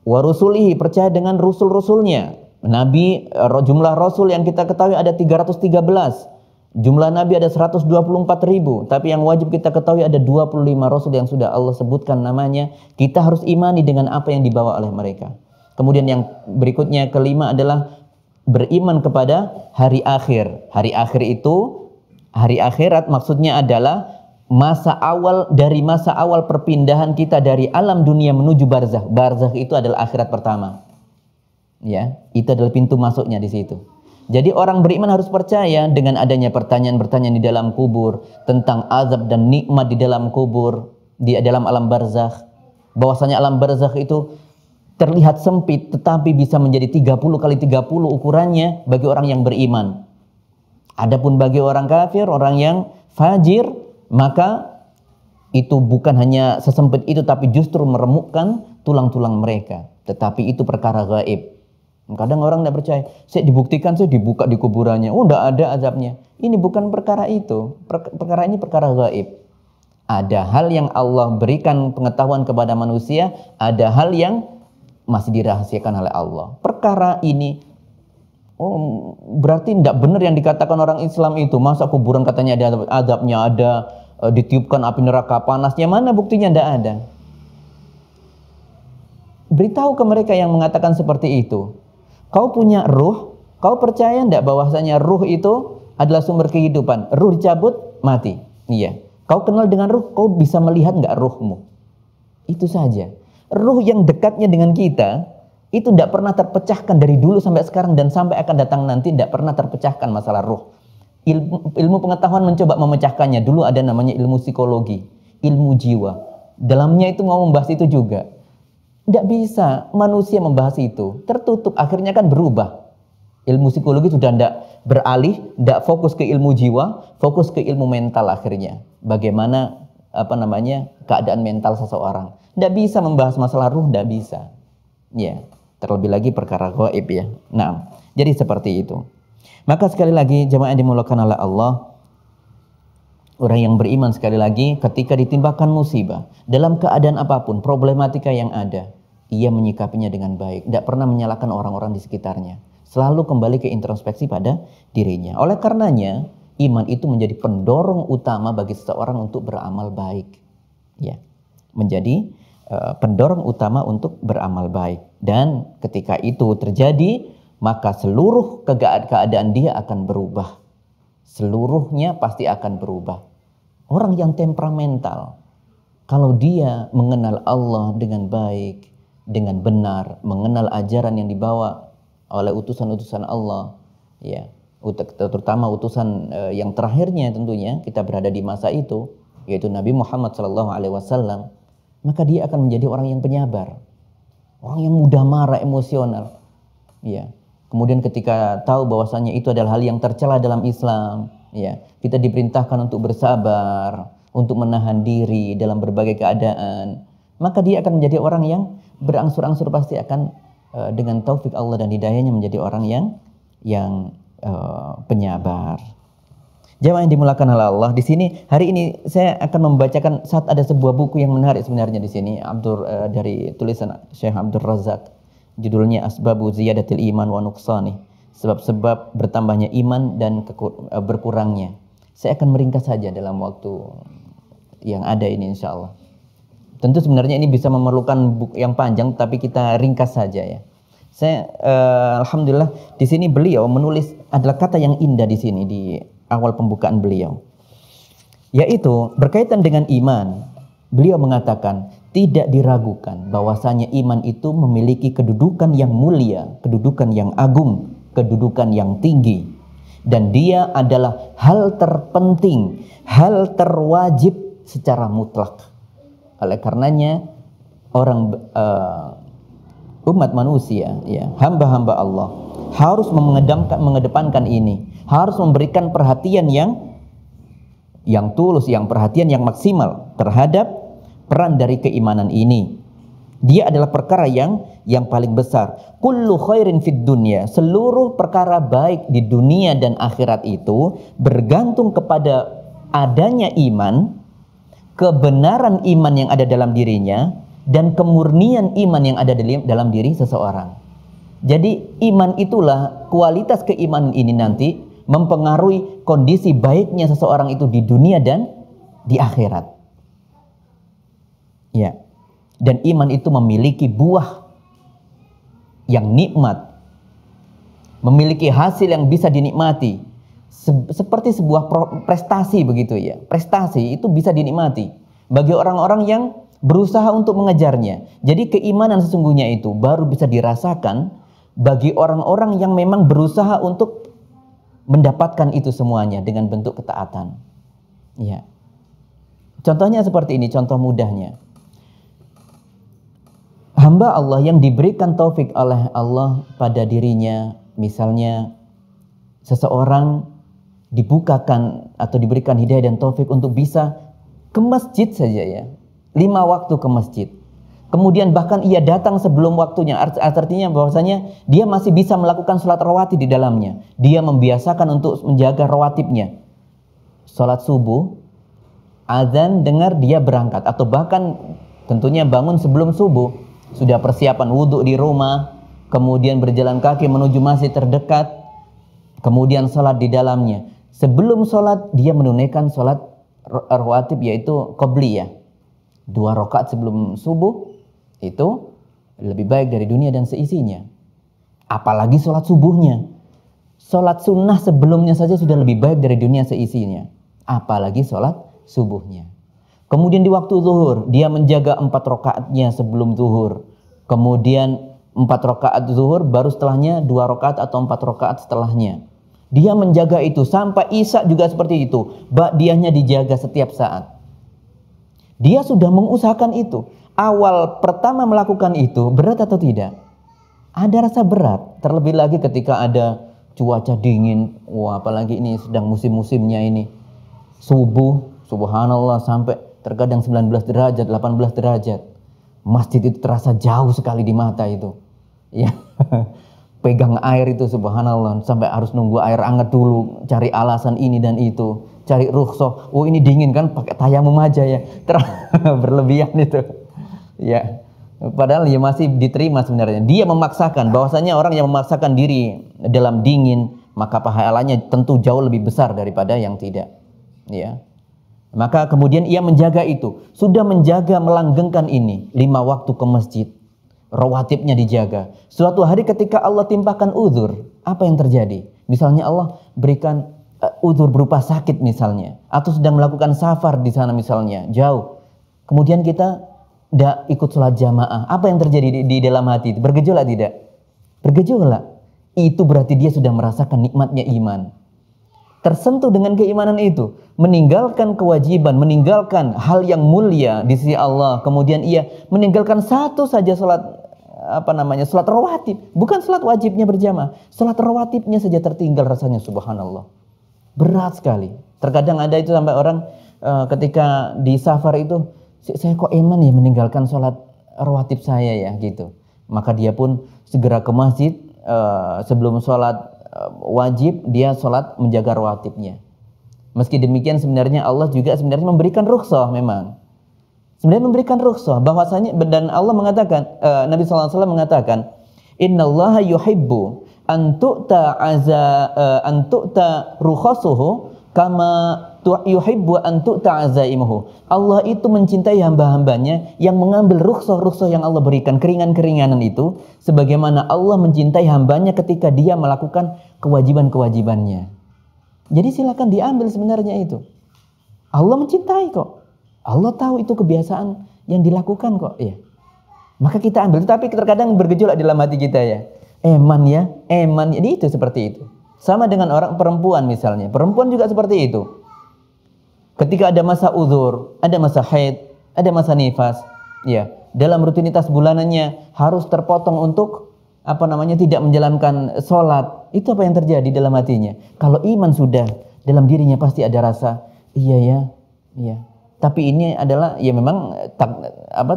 warusulihi, percaya dengan rusul-rusulnya. Nabi, jumlah rasul yang kita ketahui ada 313. Jumlah Nabi ada 124.000. Tapi yang wajib kita ketahui ada 25 rasul yang sudah Allah sebutkan namanya. Kita harus imani dengan apa yang dibawa oleh mereka. Kemudian yang berikutnya kelima adalah beriman kepada hari akhir. Hari akhir itu, hari akhirat maksudnya adalah masa awal perpindahan kita dari alam dunia menuju barzakh. Barzakh itu adalah akhirat pertama. Ya, itu adalah pintu masuknya di situ. Jadi orang beriman harus percaya dengan adanya pertanyaan-pertanyaan di dalam kubur, tentang azab dan nikmat di dalam kubur, di dalam alam barzakh. Bahwasanya alam barzakh itu terlihat sempit tetapi bisa menjadi 30 kali 30 ukurannya bagi orang yang beriman. Adapun bagi orang kafir, orang yang fajir, maka itu bukan hanya sesempit itu tapi justru meremukkan tulang-tulang mereka. Tetapi itu perkara gaib. Kadang orang tidak percaya, saya dibuktikan, saya dibuka di kuburannya, oh tidak ada azabnya. Ini bukan perkara itu, perkara ini perkara gaib. Ada hal yang Allah berikan pengetahuan kepada manusia, ada hal yang masih dirahasiakan oleh Allah. Perkara ini, oh berarti tidak benar yang dikatakan orang Islam itu. Masa kuburan katanya ada azabnya, ada ditiupkan api neraka panasnya, mana buktinya? Tidak ada. Beritahu ke mereka yang mengatakan seperti itu. Kau punya ruh, kau percaya tidak bahwasanya ruh itu adalah sumber kehidupan? Ruh dicabut, mati. Iya. Kau kenal dengan ruh, kau bisa melihat nggak ruhmu? Itu saja. Ruh yang dekatnya dengan kita itu tidak pernah terpecahkan dari dulu sampai sekarang dan sampai akan datang nanti, tidak pernah terpecahkan masalah ruh. Ilmu pengetahuan mencoba memecahkannya. Dulu ada namanya ilmu psikologi, ilmu jiwa. Dalamnya itu mau membahas itu juga. Tidak bisa manusia membahas itu, tertutup, akhirnya kan berubah. Ilmu psikologi sudah tidak beralih, tidak fokus ke ilmu jiwa, fokus ke ilmu mental akhirnya. Bagaimana keadaan mental seseorang. Tidak bisa membahas masalah ruh, tidak bisa. Ya, terlebih lagi perkara gaib ya. Nah, jadi seperti itu. Maka sekali lagi jemaah yang dimuliakan oleh Allah, orang yang beriman sekali lagi ketika ditimbakan musibah dalam keadaan apapun, problematika yang ada, ia menyikapinya dengan baik, tidak pernah menyalahkan orang-orang di sekitarnya, selalu kembali ke introspeksi pada dirinya. Oleh karenanya iman itu menjadi pendorong utama bagi seseorang untuk beramal baik, ya, menjadi pendorong utama untuk beramal baik. Dan ketika itu terjadi, maka seluruh keadaan dia akan berubah. Seluruhnya pasti akan berubah. Orang yang temperamental, kalau dia mengenal Allah dengan baik, dengan benar, mengenal ajaran yang dibawa oleh utusan-utusan Allah, ya, terutama utusan yang terakhirnya tentunya kita berada di masa itu, yaitu Nabi Muhammad SAW, maka dia akan menjadi orang yang penyabar, orang yang mudah marah, emosional, ya. Kemudian ketika tahu bahwasanya itu adalah hal yang tercela dalam Islam, ya, kita diperintahkan untuk bersabar, untuk menahan diri dalam berbagai keadaan, maka dia akan menjadi orang yang berangsur-angsur pasti akan dengan taufik Allah dan hidayahnya menjadi orang yang penyabar. Jemaah yang dimulakan oleh Allah, di sini hari ini saya akan membacakan ada sebuah buku yang menarik sebenarnya di sini, dari tulisan Syekh Abdul Razak. Judulnya Asbabu Ziyadatil Iman wa Nuqsani, sebab-sebab bertambahnya iman dan berkurangnya. Saya akan meringkas saja dalam waktu yang ada ini insya Allah. Tentu sebenarnya ini bisa memerlukan buku yang panjang, tapi kita ringkas saja ya. Saya alhamdulillah di sini beliau menulis adalah kata yang indah di sini di awal pembukaan beliau, yaitu berkaitan dengan iman. Beliau mengatakan, tidak diragukan bahwasanya iman itu memiliki kedudukan yang mulia, kedudukan yang agung, kedudukan yang tinggi, dan dia adalah hal terpenting, hal terwajib secara mutlak. Oleh karenanya umat manusia, ya, hamba-hamba Allah harus mengedepankan ini, harus memberikan perhatian yang tulus, yang perhatian yang maksimal terhadap peran dari keimanan ini. Dia adalah perkara yang paling besar. Kullu khairin fid dunya, seluruh perkara baik di dunia dan akhirat itu bergantung kepada adanya iman, kebenaran iman yang ada dalam dirinya, dan kemurnian iman yang ada dalam diri seseorang. Jadi iman itulah, kualitas keimanan ini nanti mempengaruhi kondisi baiknya seseorang itu di dunia dan di akhirat. Ya. Dan iman itu memiliki buah yang nikmat, memiliki hasil yang bisa dinikmati, seperti sebuah prestasi begitu ya. Prestasi itu bisa dinikmati bagi orang-orang yang berusaha untuk mengejarnya. Jadi keimanan sesungguhnya itu baru bisa dirasakan bagi orang-orang yang memang berusaha untuk mendapatkan itu semuanya dengan bentuk ketaatan. Ya. Contohnya seperti ini, contoh mudahnya. Hamba Allah yang diberikan taufik oleh Allah pada dirinya, misalnya seseorang dibukakan atau diberikan hidayah dan taufik untuk bisa ke masjid saja ya, 5 waktu ke masjid. Kemudian bahkan ia datang sebelum waktunya, artinya bahwasanya dia masih bisa melakukan sholat rawatib di dalamnya. Dia membiasakan untuk menjaga rawatibnya. Sholat subuh, azan dengar dia berangkat, atau bahkan tentunya bangun sebelum subuh, sudah persiapan wudhu di rumah, kemudian berjalan kaki menuju masjid terdekat, kemudian sholat di dalamnya. Sebelum sholat dia menunaikan sholat rawatib, yaitu qobliyah, 2 rakaat sebelum subuh, itu lebih baik dari dunia dan seisinya. Apalagi sholat subuhnya. Sholat sunnah sebelumnya saja sudah lebih baik dari dunia seisinya, apalagi sholat subuhnya. Kemudian di waktu zuhur, dia menjaga 4 rakaatnya sebelum zuhur. Kemudian 4 rakaat zuhur, baru setelahnya 2 rakaat atau 4 rakaat setelahnya. Dia menjaga itu sampai isya juga seperti itu. Ba'diyahnya dijaga setiap saat. Dia sudah mengusahakan itu. Awal pertama melakukan itu berat atau tidak? Ada rasa berat. Terlebih lagi ketika ada cuaca dingin. Wah, apalagi ini sedang musim-musimnya ini. Subuh, subhanallah, sampai terkadang 19 derajat, 18 derajat. Masjid itu terasa jauh sekali di mata itu. Ya. Pegang air itu subhanallah, sampai harus nunggu air hangat dulu, cari alasan ini dan itu, cari rukhsah. Oh, ini dingin kan, pakai tayamum aja ya. Berlebihan itu. Ya. Padahal ya masih diterima sebenarnya. Dia memaksakan, bahwasanya orang yang memaksakan diri dalam dingin, maka pahalanya tentu jauh lebih besar daripada yang tidak. Ya. Maka kemudian ia menjaga itu. Sudah menjaga, melanggengkan ini. 5 waktu ke masjid. Rawatibnya dijaga. Suatu hari ketika Allah timpakan uzur, apa yang terjadi? Misalnya Allah berikan udzur berupa sakit misalnya, atau sedang melakukan safar di sana misalnya, jauh. Kemudian kita tidak ikut sholat jamaah. Apa yang terjadi di dalam hati itu? Bergejolak tidak? Bergejolak. Itu berarti dia sudah merasakan nikmatnya iman. Tersentuh dengan keimanan itu, meninggalkan kewajiban, meninggalkan hal yang mulia di sisi Allah, kemudian ia meninggalkan satu saja sholat sholat rawatib, bukan sholat wajibnya berjamaah, sholat rawatibnya saja tertinggal, rasanya subhanallah. Berat sekali. Terkadang ada itu sampai orang ketika di safar itu, saya kok iman ya meninggalkan sholat rawatib saya ya gitu. Maka dia pun segera ke masjid sebelum sholat wajib, dia sholat menjaga rawatibnya. Meski demikian sebenarnya Allah juga sebenarnya memberikan rukhsah memang. Sebenarnya memberikan rukhsah bahwasanya, dan Allah mengatakan, Nabi SAW mengatakan, innallaha yuhibbu an tu'ta rukhasuhu kama yuhibbu an tu'ta azaimuhu. Allah itu mencintai hamba-hambanya yang mengambil rukhsah-rukhsah yang Allah berikan, keringan-keringanan itu, sebagaimana Allah mencintai hambanya ketika dia melakukan kewajiban-kewajibannya. Jadi silakan diambil sebenarnya itu. Allah mencintai kok. Allah tahu itu kebiasaan yang dilakukan kok, ya. Maka kita ambil, tapi terkadang bergejolak dalam hati kita ya. Eman ya, jadi itu seperti itu. Sama dengan orang perempuan misalnya. Perempuan juga seperti itu. Ketika ada masa uzur, ada masa haid, ada masa nifas, ya, dalam rutinitas bulanannya harus terpotong untuk tidak menjalankan sholat. Itu apa yang terjadi dalam hatinya? Kalau iman sudah dalam dirinya pasti ada rasa, iya. Tapi ini adalah ya memang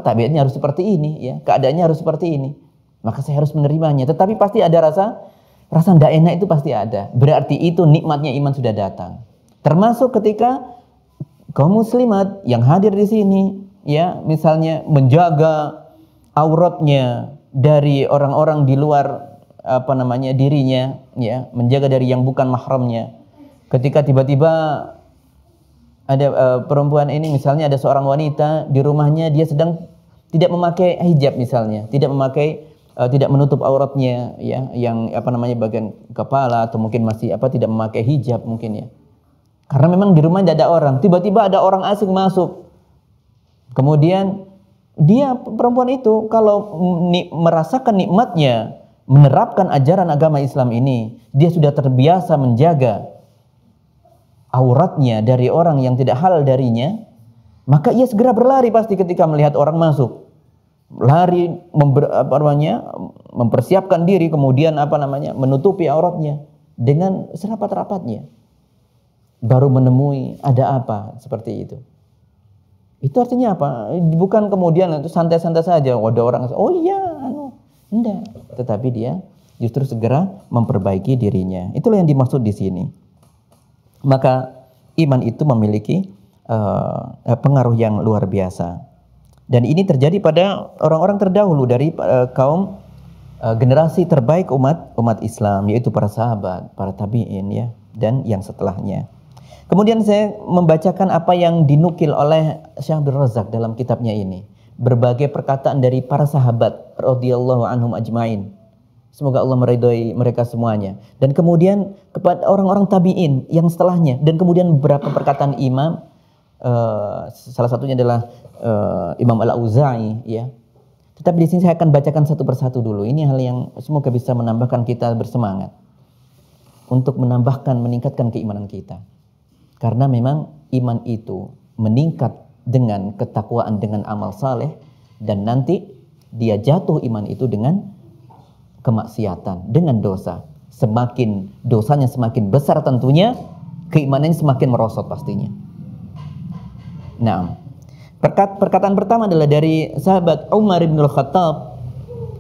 tabiatnya harus seperti ini, ya, keadaannya harus seperti ini. Maka saya harus menerimanya. Tetapi pasti ada rasa tidak enak, itu pasti ada. Berarti itu nikmatnya iman sudah datang. Termasuk ketika kaum muslimat yang hadir di sini, ya, misalnya menjaga auratnya dari orang-orang di luar dirinya, ya, menjaga dari yang bukan mahramnya. Ketika tiba-tiba ada perempuan ini, misalnya ada seorang wanita di rumahnya, dia sedang tidak memakai hijab misalnya, tidak menutup auratnya, ya, yang bagian kepala, atau mungkin masih tidak memakai hijab mungkin, ya. Karena memang di rumah tidak ada orang, tiba-tiba ada orang asing masuk. Kemudian dia, perempuan itu, kalau merasakan nikmatnya menerapkan ajaran agama Islam ini, dia sudah terbiasa menjaga auratnya dari orang yang tidak halal darinya, maka ia segera berlari pasti ketika melihat orang masuk. Lari, mempersiapkan diri, kemudian menutupi auratnya dengan serapat-rapatnya. Baru menemui ada apa seperti itu. Itu artinya apa? Bukan kemudian itu santai-santai saja, ada orang, oh iya, enggak. Tetapi dia justru segera memperbaiki dirinya. Itulah yang dimaksud di sini. Maka iman itu memiliki pengaruh yang luar biasa. Dan ini terjadi pada orang-orang terdahulu dari kaum generasi terbaik umat Islam, yaitu para sahabat, para tabi'in, ya, dan yang setelahnya. Kemudian saya membacakan apa yang dinukil oleh Syekh Abdul Razak dalam kitabnya ini. Berbagai perkataan dari para sahabat radhiyallahu anhum ajmain. Semoga Allah meridhoi mereka semuanya. Dan kemudian kepada orang-orang tabi'in yang setelahnya. Dan kemudian beberapa perkataan imam. Salah satunya adalah Imam Al-Auza'i, ya. Tetapi di sini saya akan bacakan satu persatu dulu. Ini hal yang semoga bisa menambahkan kita bersemangat untuk meningkatkan keimanan kita. Karena memang iman itu meningkat dengan ketakwaan, dengan amal saleh, dan nanti dia jatuh iman itu dengan kemaksiatan, dengan dosa. Semakin dosanya semakin besar tentunya, keimanannya semakin merosot pastinya. Nah, perkataan pertama adalah dari sahabat Umar bin Al-Khattab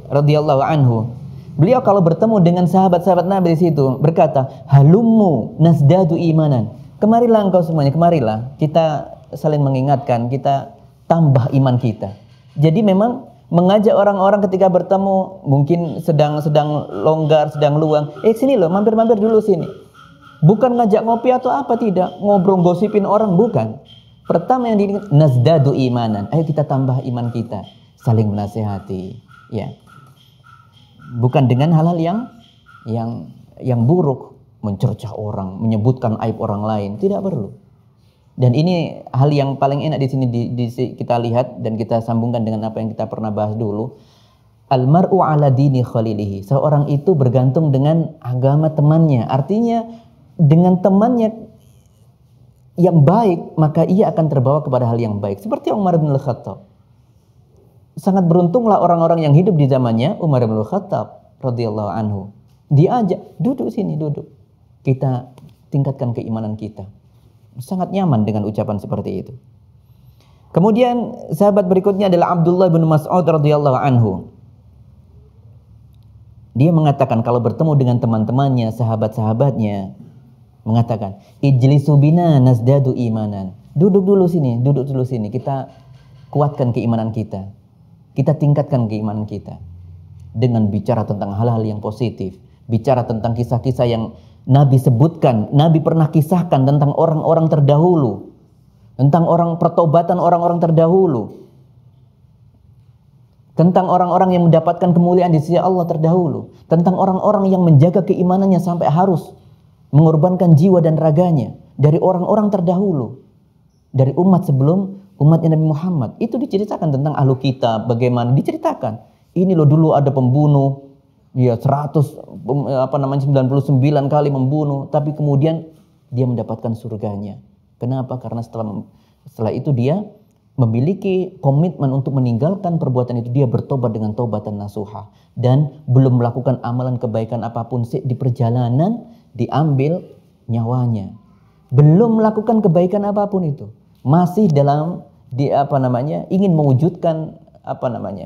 radhiyallahu anhu. Beliau kalau bertemu dengan sahabat-sahabat Nabi di situ berkata, "Halummu nasdadu imanan." Kemarilah engkau semuanya, kemarilah. Kita saling mengingatkan, kita tambah iman kita. Jadi memang mengajak orang-orang ketika bertemu, mungkin sedang longgar, sedang luang, sini loh, mampir-mampir dulu sini. Bukan ngajak ngopi atau apa, tidak, ngobrol gosipin orang, bukan. Pertama yang diingat, nazdadu imanan. Ayo kita tambah iman kita, saling menasihati, ya. Bukan dengan hal-hal yang buruk, mencercah orang, menyebutkan aib orang lain, tidak perlu. Dan ini hal yang paling enak di sini kita lihat dan kita sambungkan dengan apa yang kita pernah bahas dulu. Almar'u ala dini khalilihi. Seorang itu bergantung dengan agama temannya. Artinya dengan temannya yang baik, maka ia akan terbawa kepada hal yang baik. Seperti Umar bin Al-Khattab. Sangat beruntunglah orang-orang yang hidup di zamannya Umar bin Al-Khattab radhiyallahu anhu. Diajak, duduk sini, duduk. Kita tingkatkan keimanan kita. Sangat nyaman dengan ucapan seperti itu. Kemudian sahabat berikutnya adalah Abdullah bin Mas'ud radhiyallahu anhu. Dia mengatakan kalau bertemu dengan teman-temannya, sahabat-sahabatnya, mengatakan, "Ijlisu bina nazdadu imanan." Duduk dulu sini, kita kuatkan keimanan kita. Kita tingkatkan keimanan kita dengan bicara tentang hal-hal yang positif, bicara tentang kisah-kisah yang Nabi sebutkan, Nabi pernah kisahkan tentang orang-orang terdahulu, tentang orang pertobatan orang-orang terdahulu, tentang orang-orang yang mendapatkan kemuliaan di sisi Allah terdahulu, tentang orang-orang yang menjaga keimanannya sampai harus mengorbankan jiwa dan raganya dari orang-orang terdahulu, dari umat sebelum umatnya Nabi Muhammad. Itu diceritakan tentang ahlu kitab, bagaimana diceritakan. Ini loh dulu ada pembunuh, ya 99 kali membunuh, tapi kemudian dia mendapatkan surganya. Kenapa? Karena setelah itu dia memiliki komitmen untuk meninggalkan perbuatan itu. Dia bertobat dengan tobatan nasuha dan belum melakukan amalan kebaikan apapun di perjalanan diambil nyawanya. Belum melakukan kebaikan apapun itu. Masih dalam ingin mewujudkan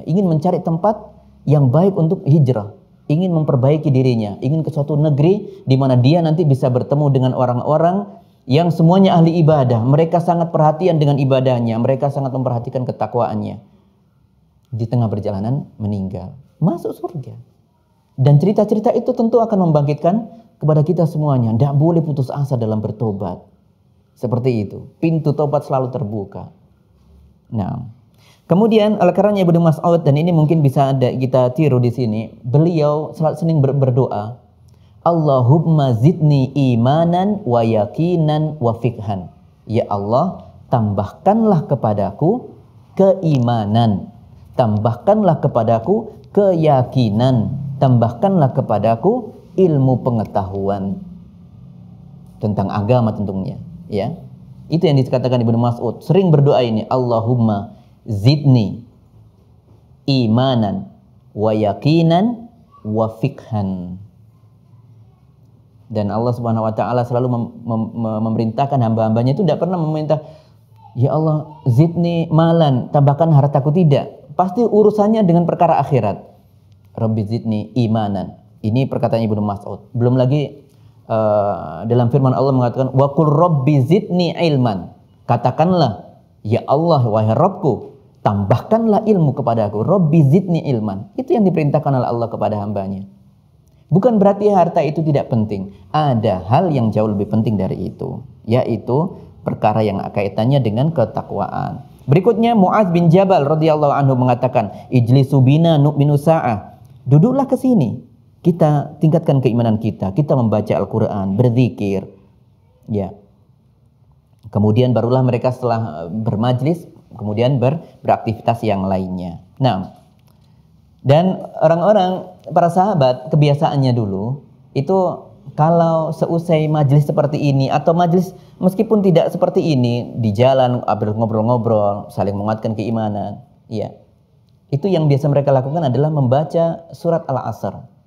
ingin mencari tempat yang baik untuk hijrah, ingin memperbaiki dirinya, ingin ke suatu negeri di mana dia nanti bisa bertemu dengan orang-orang yang semuanya ahli ibadah. Mereka sangat perhatian dengan ibadahnya, mereka sangat memperhatikan ketakwaannya. Di tengah perjalanan meninggal, masuk surga. Dan cerita-cerita itu tentu akan membangkitkan kepada kita semuanya. Tidak boleh putus asa dalam bertobat. Seperti itu, pintu tobat selalu terbuka. Nah, kemudian oleh karenanya Ibnu Mas'ud, dan ini mungkin bisa kita tiru di sini, beliau sering berdoa, Allahumma zidni imanan wa yakinan wa fikhan. Ya Allah, tambahkanlah kepadaku keimanan, tambahkanlah kepadaku keyakinan, tambahkanlah kepadaku ilmu pengetahuan tentang agama tentunya, ya. Itu yang dikatakan Ibnu Mas'ud, sering berdoa ini, Allahumma zidni imanan wa yakinan wa fikhan. Dan Allah Subhanahu wa taala selalu memerintahkan hamba-hambanya itu tidak pernah meminta, ya Allah zidni malan, tambahkan hartaku, tidak. Pasti urusannya dengan perkara akhirat. Rabbi zidni imanan. Ini perkataan Ibnu Mas'ud. Belum lagi dalam firman Allah mengatakan wa qul rabbi zidni ilman. Katakanlah, ya Allah wahai Rabbku, tambahkanlah ilmu kepadaku. Rabbi zidni ilman. Itu yang diperintahkan oleh Allah kepada hambanya. Bukan berarti harta itu tidak penting. Ada hal yang jauh lebih penting dari itu, yaitu perkara yang kaitannya dengan ketakwaan. Berikutnya Mu'adz bin Jabal radhiyallahu anhu mengatakan, ijlisu bina nu'minu sa'ah. Duduklah ke sini. Kita tingkatkan keimanan kita. Kita membaca Al-Quran, berzikir. Ya. Kemudian barulah mereka setelah bermajlis, kemudian beraktivitas yang lainnya. Nah, dan orang-orang, para sahabat, kebiasaannya dulu, itu kalau seusai majlis seperti ini, atau majlis meskipun tidak seperti ini, di jalan, ngobrol-ngobrol, saling menguatkan keimanan. Ya. Itu yang biasa mereka lakukan adalah membaca surat Al-Asr.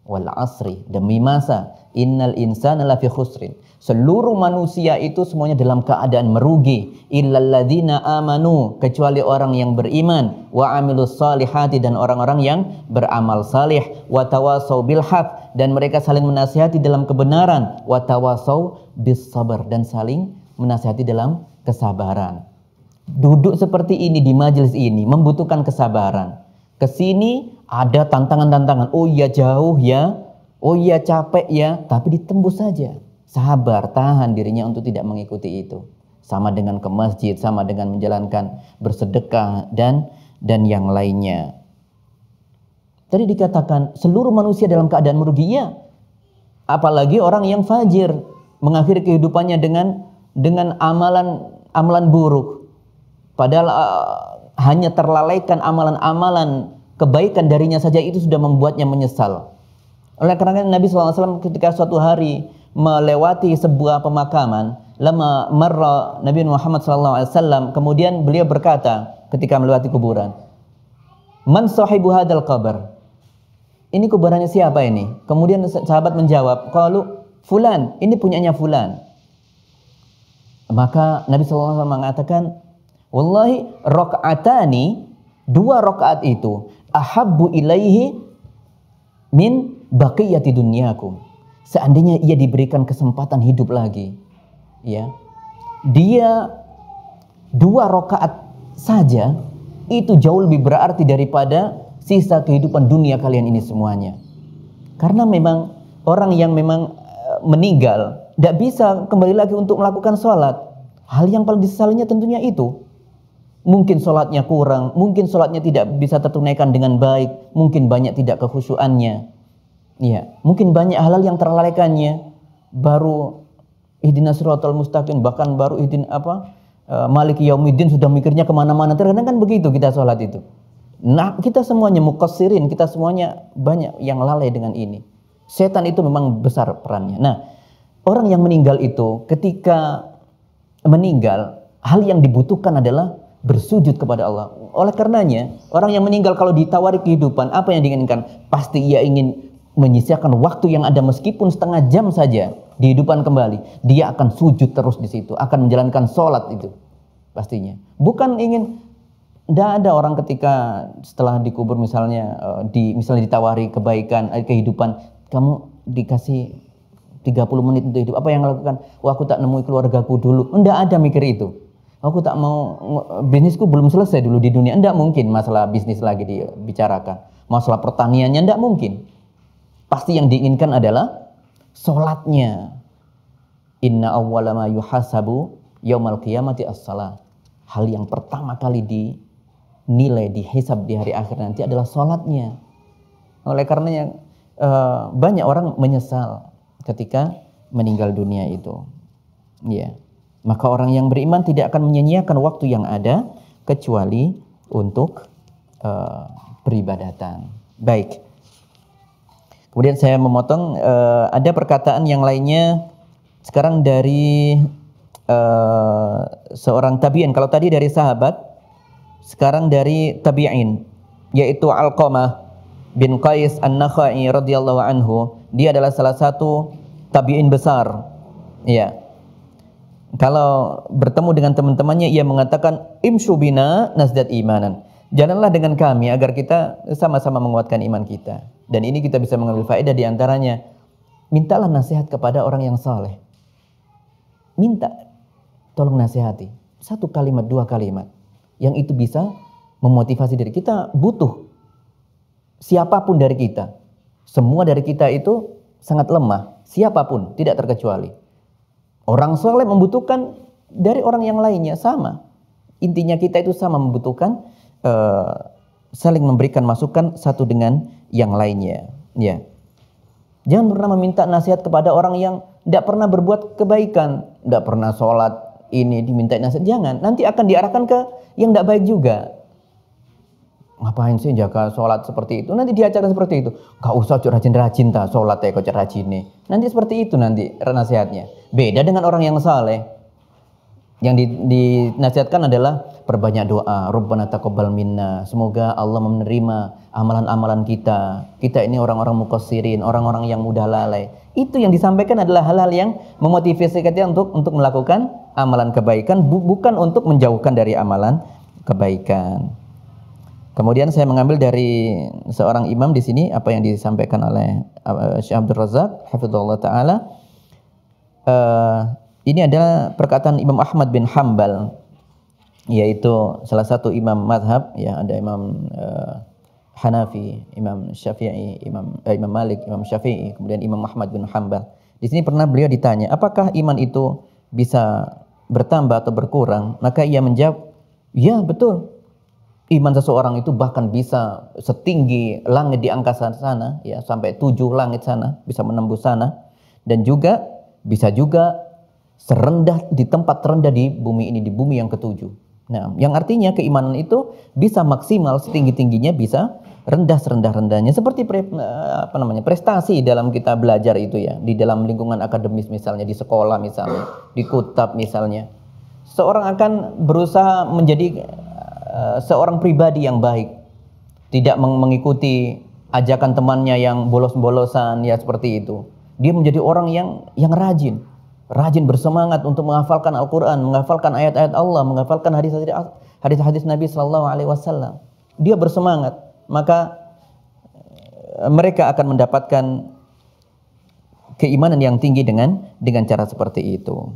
Wal asri, demi masa, innal insana lafi khusrin. Seluruh manusia itu semuanya dalam keadaan merugi, illal ladzina amanu, kecuali orang yang beriman, wa amilus salihati, dan orang-orang yang beramal salih, wa tawasau bil haq, dan mereka saling menasihati dalam kebenaran, wa tawasau bis sabar, dan saling menasihati dalam kesabaran. Duduk seperti ini di majelis ini membutuhkan kesabaran. Kesini ada tantangan-tantangan. Oh iya jauh ya, oh iya capek ya, tapi ditembus saja. Sabar, tahan dirinya untuk tidak mengikuti itu. Sama dengan ke masjid, sama dengan menjalankan bersedekah dan yang lainnya. Tadi dikatakan seluruh manusia dalam keadaan merugi, ya. Apalagi orang yang fajir, mengakhiri kehidupannya dengan amalan buruk. Padahal hanya terlalaikan amalan-amalan kebaikan darinya saja itu sudah membuatnya menyesal. Oleh karena Nabi SAW ketika suatu hari melewati sebuah pemakaman, lama marra Nabi Muhammad SAW, kemudian beliau berkata ketika melewati kuburan, "Man sahibu hadzal qabr?" Ini kuburannya siapa ini? Kemudian sahabat menjawab, "Qalu fulan, ini punyanya fulan." Maka Nabi SAW mengatakan, "Wallahi rakaatani, 2 rakaat itu ahabbu ilaihi min baqiyati dunyakum." Seandainya ia diberikan kesempatan hidup lagi, ya, dia 2 rakaat saja itu jauh lebih berarti daripada sisa kehidupan dunia kalian ini semuanya. Karena memang orang yang memang meninggal tidak bisa kembali lagi untuk melakukan sholat. Hal yang paling disesalinya tentunya itu. Mungkin sholatnya kurang, mungkin sholatnya tidak bisa tertunaikan dengan baik, mungkin banyak tidak kekhusyuannya. Ya, mungkin banyak hal-hal yang terlalaikannya. Baru ihdinas siratal mustaqim, bahkan baru maliki yaumiddin sudah mikirnya kemana-mana. Terkadang kan begitu kita sholat itu. Nah, kita semuanya muqassirin, kita semuanya banyak yang lalai dengan ini. Setan itu memang besar perannya. Nah, orang yang meninggal itu ketika meninggal, hal yang dibutuhkan adalah bersujud kepada Allah. Oleh karenanya, orang yang meninggal kalau ditawari kehidupan, apa yang diinginkan? Pasti ia ingin menyisihkan waktu yang ada meskipun setengah jam saja dihidupkan kembali. Dia akan sujud terus di situ, akan menjalankan sholat itu pastinya. Bukan ingin. Tidak ada orang ketika setelah dikubur misalnya ditawari kebaikan, kehidupan, kamu dikasih 30 menit untuk hidup. Apa yang lakukan? Wah, aku tak nemui keluargaku dulu. Tidak ada mikir itu. Aku tak mau, bisnisku belum selesai dulu di dunia. Tidak mungkin masalah bisnis lagi dibicarakan. Masalah pertaniannya tidak mungkin. Pasti yang diinginkan adalah sholatnya. Inna awwala ma yuhasabu yaumal qiyamati as-salat. Hal yang pertama kali dinilai, dihisab di hari akhir nanti adalah sholatnya. Oleh karenanya banyak orang menyesal ketika meninggal dunia itu. Ya. Maka orang yang beriman tidak akan menyia-nyiakan waktu yang ada kecuali untuk peribadatan. Baik. Kemudian saya memotong ada perkataan yang lainnya sekarang dari seorang tabi'in. Kalau tadi dari sahabat, sekarang dari tabi'in, yaitu Alqamah bin Qais An-Nakhai radhiyallahu anhu. Dia adalah salah satu tabi'in besar. Ya. Kalau bertemu dengan teman-temannya, ia mengatakan, "Imshu bina nazdad imanan." Jalanlah dengan kami agar kita sama-sama menguatkan iman kita. Dan ini kita bisa mengambil faedah di antaranya. Mintalah nasihat kepada orang yang saleh. Minta, tolong nasihati. 1 kalimat, 2 kalimat. Yang itu bisa memotivasi diri kita. Butuh siapapun dari kita. Semua dari kita itu sangat lemah. Siapapun, tidak terkecuali. Orang saleh membutuhkan dari orang yang lainnya, sama. Intinya kita itu sama membutuhkan saling memberikan masukan satu dengan yang lainnya. Ya. Jangan pernah meminta nasihat kepada orang yang tidak pernah berbuat kebaikan, tidak pernah sholat, ini diminta nasihat. Jangan, nanti akan diarahkan ke yang tidak baik juga. Ngapain sih jaga sholat seperti itu? Nanti diajarkan seperti itu. Gak usah rajin-rajin tak sholat ya kok rajin nih. Nanti seperti itu nanti nasihatnya. Beda dengan orang yang saleh. Yang dinasihatkan adalah perbanyak doa. Rabbana taqabbal minna. Semoga Allah menerima amalan-amalan kita. Kita ini orang-orang muqassirin, orang-orang yang mudah lalai. Itu yang disampaikan adalah hal-hal yang memotivasi kita untuk melakukan amalan kebaikan, bukan untuk menjauhkan dari amalan kebaikan. Kemudian saya mengambil dari seorang imam di sini apa yang disampaikan oleh Syekh Abdul Razak hafizahullah taala. Ini adalah perkataan Imam Ahmad bin Hanbal, yaitu salah satu imam mazhab, ya, ada Imam Hanafi, Imam Syafi'i, Imam Malik, Imam Syafi'i, kemudian Imam Ahmad bin Hanbal. Di sini pernah beliau ditanya, apakah iman itu bisa bertambah atau berkurang? Maka ia menjawab, ya betul. Iman seseorang itu bahkan bisa setinggi langit di angkasa sana, ya, sampai 7 langit sana, bisa menembus sana. Dan juga bisa juga serendah di tempat terendah di bumi ini, di bumi yang ketujuh. Nah, yang artinya keimanan itu bisa maksimal setinggi-tingginya, bisa rendah serendah-rendahnya, seperti prestasi dalam kita belajar itu ya, di dalam lingkungan akademis misalnya, di sekolah misalnya, di kutab misalnya. Seorang akan berusaha menjadi seorang pribadi yang baik, tidak mengikuti ajakan temannya yang bolos-bolosan ya, seperti itu. Dia menjadi orang yang rajin bersemangat untuk menghafalkan Al-Quran, menghafalkan ayat-ayat Allah, menghafalkan hadis-hadis Nabi Sallallahu Alaihi Wasallam. Dia bersemangat, maka mereka akan mendapatkan keimanan yang tinggi dengan cara seperti itu.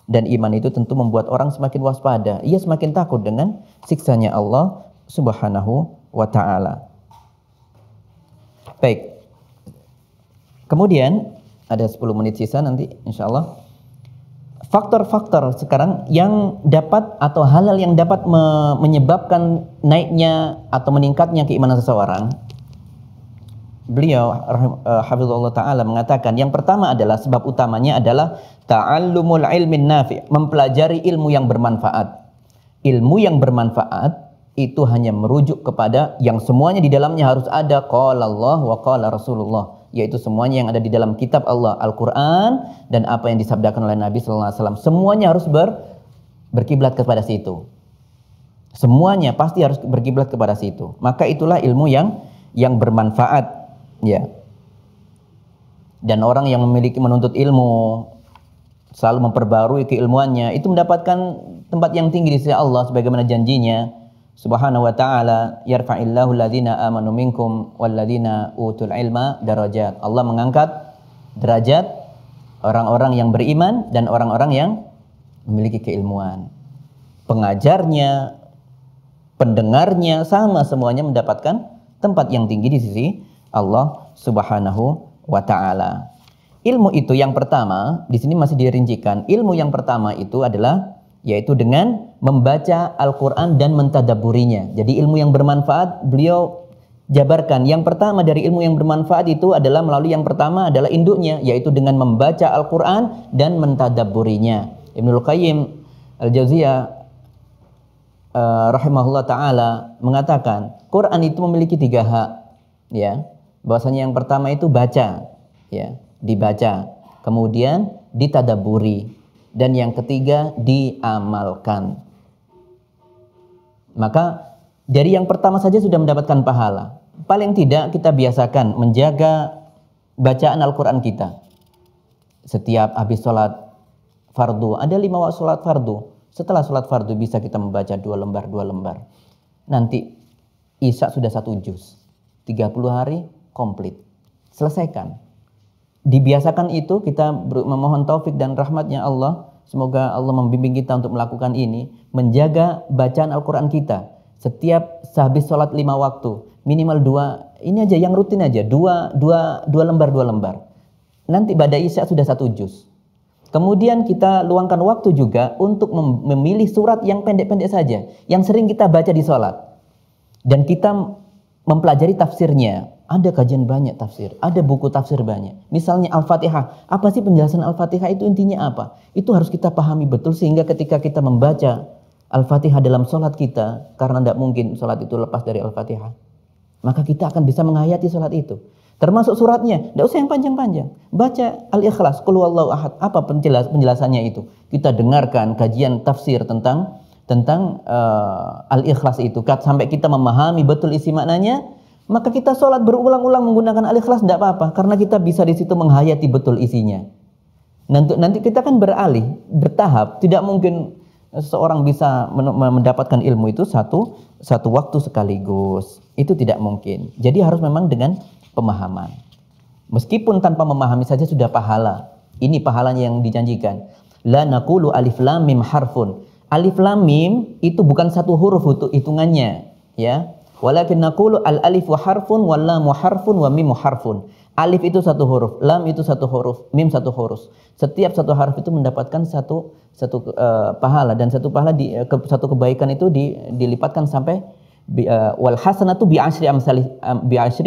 Dan iman itu tentu membuat orang semakin waspada. Ia semakin takut dengan siksanya Allah Subhanahu wa Ta'ala. Baik. Kemudian ada 10 menit sisa nanti insyaallah. Faktor-faktor sekarang yang dapat atau hal-hal yang dapat menyebabkan naiknya atau meningkatnya keimanan seseorang. Beliau hafizahullah taala mengatakan yang pertama adalah, sebab utamanya adalah ta'allumul ilmin nafi', mempelajari ilmu yang bermanfaat. Ilmu yang bermanfaat itu hanya merujuk kepada yang semuanya di dalamnya harus ada qala Allah wa qala Rasulullah, yaitu semuanya yang ada di dalam kitab Allah, Al-Quran, dan apa yang disabdakan oleh Nabi Sallallahu Alaihi Wasallam. Semuanya harus berkiblat kepada situ. Semuanya pasti harus berkiblat kepada situ. Maka itulah ilmu yang bermanfaat, ya. Dan orang yang menuntut ilmu, selalu memperbarui keilmuannya, itu mendapatkan tempat yang tinggi di sisi Allah, sebagaimana janjinya Subhanahu wa ta'ala, yarfa'illahu alladhina amanu minkum walladhina utul ilma darajat. Allah mengangkat derajat orang-orang yang beriman dan orang-orang yang memiliki keilmuan. Pengajarnya, pendengarnya, sama semuanya mendapatkan tempat yang tinggi di sisi Allah Subhanahu wa ta'ala. Ilmu itu yang pertama, di sini masih dirincikan. Ilmu yang pertama itu adalah yaitu dengan membaca Al-Quran dan mentadabburinya. Jadi ilmu yang bermanfaat beliau jabarkan. Yang pertama dari ilmu yang bermanfaat itu adalah melalui yang pertama adalah induknya, yaitu dengan membaca Al-Quran dan mentadabburinya. Ibnul Qayyim Al-Jauziyah rahimahullah ta'ala mengatakan Quran itu memiliki 3 hak, ya. Bahwasanya yang pertama itu baca, ya, dibaca, kemudian ditadabburi, dan yang ketiga diamalkan. Maka dari yang pertama saja sudah mendapatkan pahala. Paling tidak kita biasakan menjaga bacaan Al-Quran kita. Setiap habis sholat fardu, ada 5 waktu sholat fardu. Setelah sholat fardu bisa kita membaca 2 lembar. Nanti Isya sudah 1 juz. 30 hari komplit. Selesaikan. Dibiasakan itu, kita memohon taufik dan rahmatnya Allah. Semoga Allah membimbing kita untuk melakukan ini. Menjaga bacaan Al-Quran kita. Setiap sehabis sholat 5 waktu. Minimal 2. Ini aja yang rutin aja. 2 lembar. Nanti pada Isya sudah 1 juz. Kemudian kita luangkan waktu juga untuk memilih surat yang pendek-pendek saja. Yang sering kita baca di sholat. Dan kita mempelajari tafsirnya. Ada kajian banyak tafsir, ada buku tafsir banyak. Misalnya Al-Fatihah, apa sih penjelasan Al-Fatihah itu, intinya apa? Itu harus kita pahami betul sehingga ketika kita membaca Al-Fatihah dalam sholat kita, karena tidak mungkin sholat itu lepas dari Al-Fatihah, maka kita akan bisa menghayati sholat itu. Termasuk suratnya, tidak usah yang panjang-panjang. Baca Al-Ikhlas, Qul Huwallahu Ahad, apa penjelasannya itu? Kita dengarkan kajian tafsir tentang Al-Ikhlas itu, sampai kita memahami betul isi maknanya. Maka kita sholat berulang-ulang menggunakan Al-Ikhlas tidak apa-apa, karena kita bisa di situ menghayati betul isinya. Nanti kita kan bertahap, tidak mungkin seorang bisa mendapatkan ilmu itu satu waktu sekaligus. Itu tidak mungkin. Jadi harus memang dengan pemahaman. Meskipun tanpa memahami saja sudah pahala. Ini pahalanya yang dijanjikan. La naqulu alif lam mim harfun. Alif lam mim itu bukan 1 huruf hitungannya, ya. Walakin naqulu al-alifu harfun wal lamu harfun wa mimu harfun. Alif itu 1 huruf, lam itu 1 huruf, mim 1 huruf. Setiap 1 harf itu mendapatkan satu pahala, dan satu pahala satu kebaikan itu dilipatkan sampai wal hasanatu bi asyri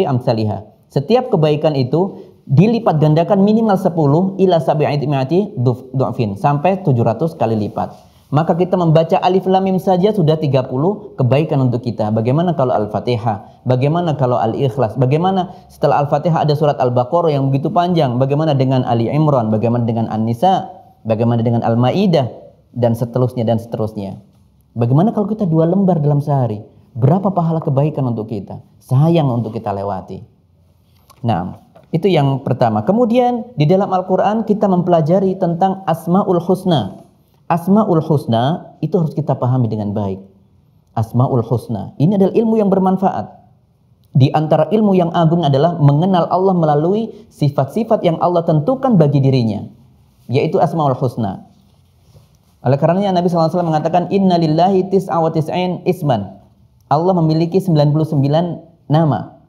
amsalihha. Setiap kebaikan itu dilipat gandakan minimal 10 ila sab'ati du'fin, sampai 700 kali lipat. Maka kita membaca alif lam mim saja sudah 30 kebaikan untuk kita. Bagaimana kalau Al-Fatihah? Bagaimana kalau Al-Ikhlas? Bagaimana setelah Al-Fatihah ada surat Al-Baqarah yang begitu panjang? Bagaimana dengan Ali Imran? Bagaimana dengan An-Nisa? Bagaimana dengan Al-Maidah? Dan seterusnya dan seterusnya. Bagaimana kalau kita 2 lembar dalam sehari? Berapa pahala kebaikan untuk kita? Sayang untuk kita lewati. Nah, itu yang pertama. Kemudian di dalam Al-Quran kita mempelajari tentang Asma'ul Husna. Asma'ul Husna itu harus kita pahami dengan baik. Asma'ul Husna ini adalah ilmu yang bermanfaat. Di antara ilmu yang agung adalah mengenal Allah melalui sifat-sifat yang Allah tentukan bagi dirinya, yaitu Asma'ul Husna. Oleh karenanya Nabi SAW mengatakan inna lillahi tis'a wa tis'in isman. Allah memiliki 99 nama.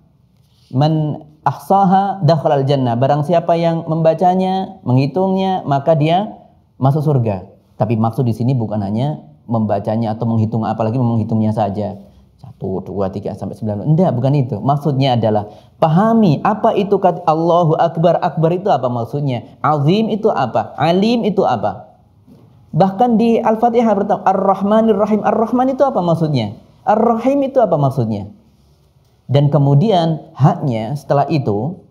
Man ahsaha dakhalal jannah. Barang siapa yang membacanya, menghitungnya, maka dia masuk surga. Tapi maksud di sini bukan hanya membacanya atau menghitung, apalagi menghitungnya saja. 1, 2, 3 sampai 9. Enggak, bukan itu. Maksudnya adalah pahami apa itu kata Allahu Akbar. Akbar itu apa maksudnya? Azim itu apa? Alim itu apa? Bahkan di Al-Fatihah pertama Ar-Rahmanir Rahim. Ar-Rahman itu apa maksudnya? Ar-Rahim itu apa maksudnya? Dan kemudian haknya setelah itu,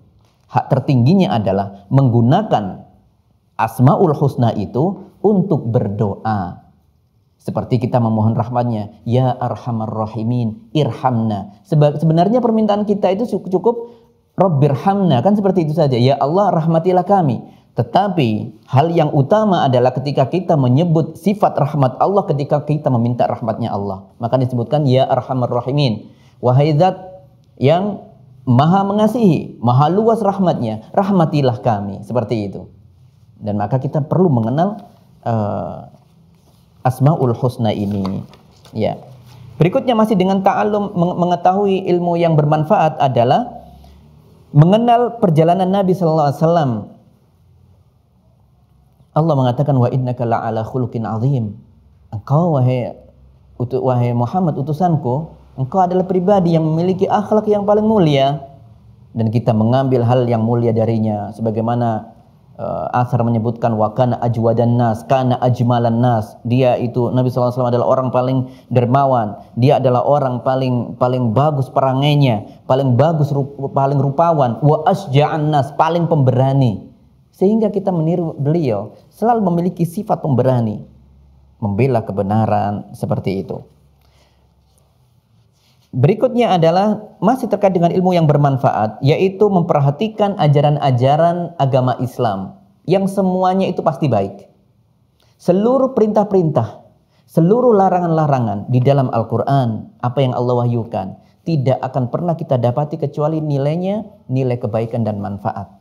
hak tertingginya adalah menggunakan Asma'ul Husna itu untuk berdoa. Seperti kita memohon rahmatnya, Ya Arhamar Rahimin, Irhamna. Sebenarnya permintaan kita itu cukup Rabbirhamna, kan seperti itu saja. Ya Allah, rahmatilah kami. Tetapi hal yang utama adalah ketika kita menyebut sifat rahmat Allah, ketika kita meminta rahmatnya Allah. Maka disebutkan Ya Arhamar Rahimin. Wahai Zat yang maha mengasihi, maha luas rahmatnya, rahmatilah kami. Seperti itu. Dan maka kita perlu mengenal Asma'ul Husna ini. Ya. Berikutnya masih dengan ta'allum, mengetahui ilmu yang bermanfaat adalah mengenal perjalanan Nabi sallallahu alaihi wasallam. Allah mengatakan wa innaka la'ala khuluqin azim. Engkau wahai Muhammad utusanku, engkau adalah pribadi yang memiliki akhlak yang paling mulia, dan kita mengambil hal yang mulia darinya sebagaimana Asar menyebutkan wa kana ajwadan nas, kana ajmalan nas. Dia itu Nabi SAW adalah orang paling dermawan. Dia adalah orang paling bagus perangainya, paling bagus paling rupawan. Wa asja'an nas, paling pemberani. Sehingga kita meniru beliau, selalu memiliki sifat pemberani, membela kebenaran seperti itu. Berikutnya adalah masih terkait dengan ilmu yang bermanfaat, yaitu memperhatikan ajaran-ajaran agama Islam yang semuanya itu pasti baik. Seluruh perintah-perintah, seluruh larangan-larangan di dalam Al-Quran, apa yang Allah wahyukan, tidak akan pernah kita dapati kecuali nilainya, nilai kebaikan dan manfaat.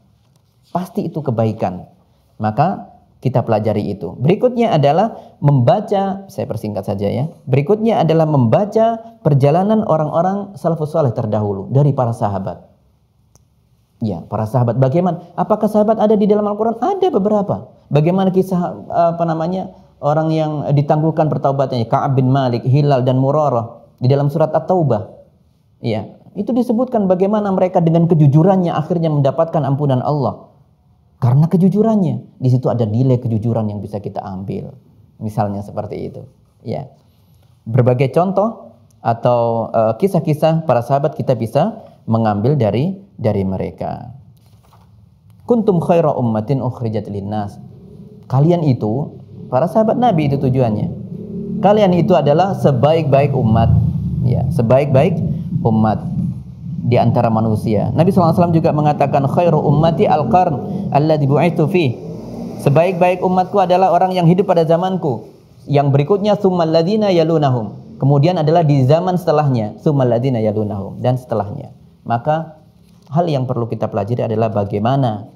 Pasti itu kebaikan. Maka kita pelajari itu. Berikutnya adalah membaca, saya persingkat saja ya. Berikutnya adalah membaca perjalanan orang-orang salafus saleh terdahulu dari para sahabat. Ya, para sahabat. Bagaimana? Apakah sahabat ada di dalam Al-Quran? Ada beberapa. Bagaimana kisah orang yang ditangguhkan pertaubatannya, Ka'ab bin Malik, Hilal dan Murarah di dalam surat At-Taubah. Ya, itu disebutkan bagaimana mereka dengan kejujurannya akhirnya mendapatkan ampunan Allah. Karena kejujurannya, di situ ada nilai kejujuran yang bisa kita ambil. Misalnya seperti itu. Ya, berbagai contoh atau kisah-kisah para sahabat kita bisa mengambil dari mereka. Kuntum khaira ummatin ukhrijat linnas. Kalian itu, para sahabat Nabi itu tujuannya. Kalian itu adalah sebaik-baik umat. Ya, sebaik-baik umat di antara manusia. Nabi SAW juga mengatakan khairu ummati al-qarn alladzi bu'itsu fi. Sebaik-baik umatku adalah orang yang hidup pada zamanku. Yang berikutnya tsummal ladzina yalunahum. Kemudian adalah di zaman setelahnya, tsummal ladzina yalunahum, dan setelahnya. Maka hal yang perlu kita pelajari adalah bagaimana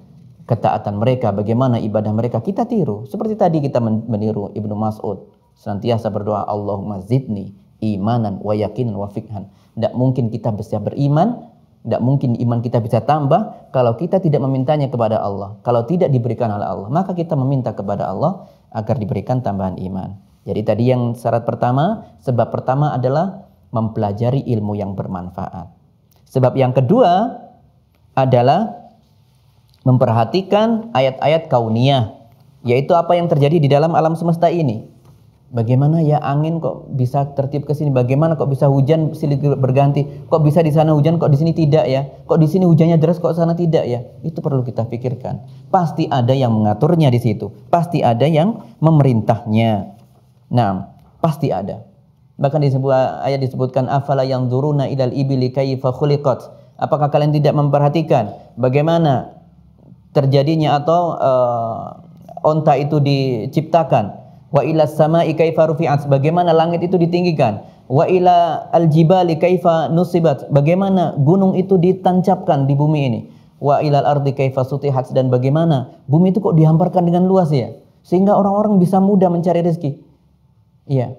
ketaatan mereka, bagaimana ibadah mereka kita tiru. Seperti tadi kita meniru Ibnu Mas'ud, senantiasa berdoa Allahumma zidni imanan wa yaqinan wa fiqhan. Tidak mungkin kita bisa beriman, tidak mungkin iman kita bisa tambah kalau kita tidak memintanya kepada Allah. Kalau tidak diberikan oleh Allah, maka kita meminta kepada Allah agar diberikan tambahan iman. Jadi tadi yang syarat pertama, sebab pertama adalah mempelajari ilmu yang bermanfaat. Sebab yang kedua adalah memperhatikan ayat-ayat kauniyah, yaitu apa yang terjadi di dalam alam semesta ini. Bagaimana ya angin kok bisa tertib ke sini? Bagaimana kok bisa hujan silih berganti? Kok bisa di sana hujan, kok di sini tidak ya? Kok di sini hujannya deras, kok sana tidak ya? Itu perlu kita pikirkan. Pasti ada yang mengaturnya di situ. Pasti ada yang memerintahnya. Nah, pasti ada. Bahkan di sebuah ayat disebutkan afala yanzuruna ilal ibili kaifa khuliqat. Apakah kalian tidak memperhatikan bagaimana terjadinya atau onta itu diciptakan? Wa ila samai kaifa rufi'at, bagaimana langit itu ditinggikan. Wa ila aljibali kaifa nusibat, bagaimana gunung itu ditancapkan di bumi ini. Wa ilal ardi kaifa sutihat, dan bagaimana bumi itu kok dihamparkan dengan luas ya, sehingga orang-orang bisa mudah mencari rezeki. Iya.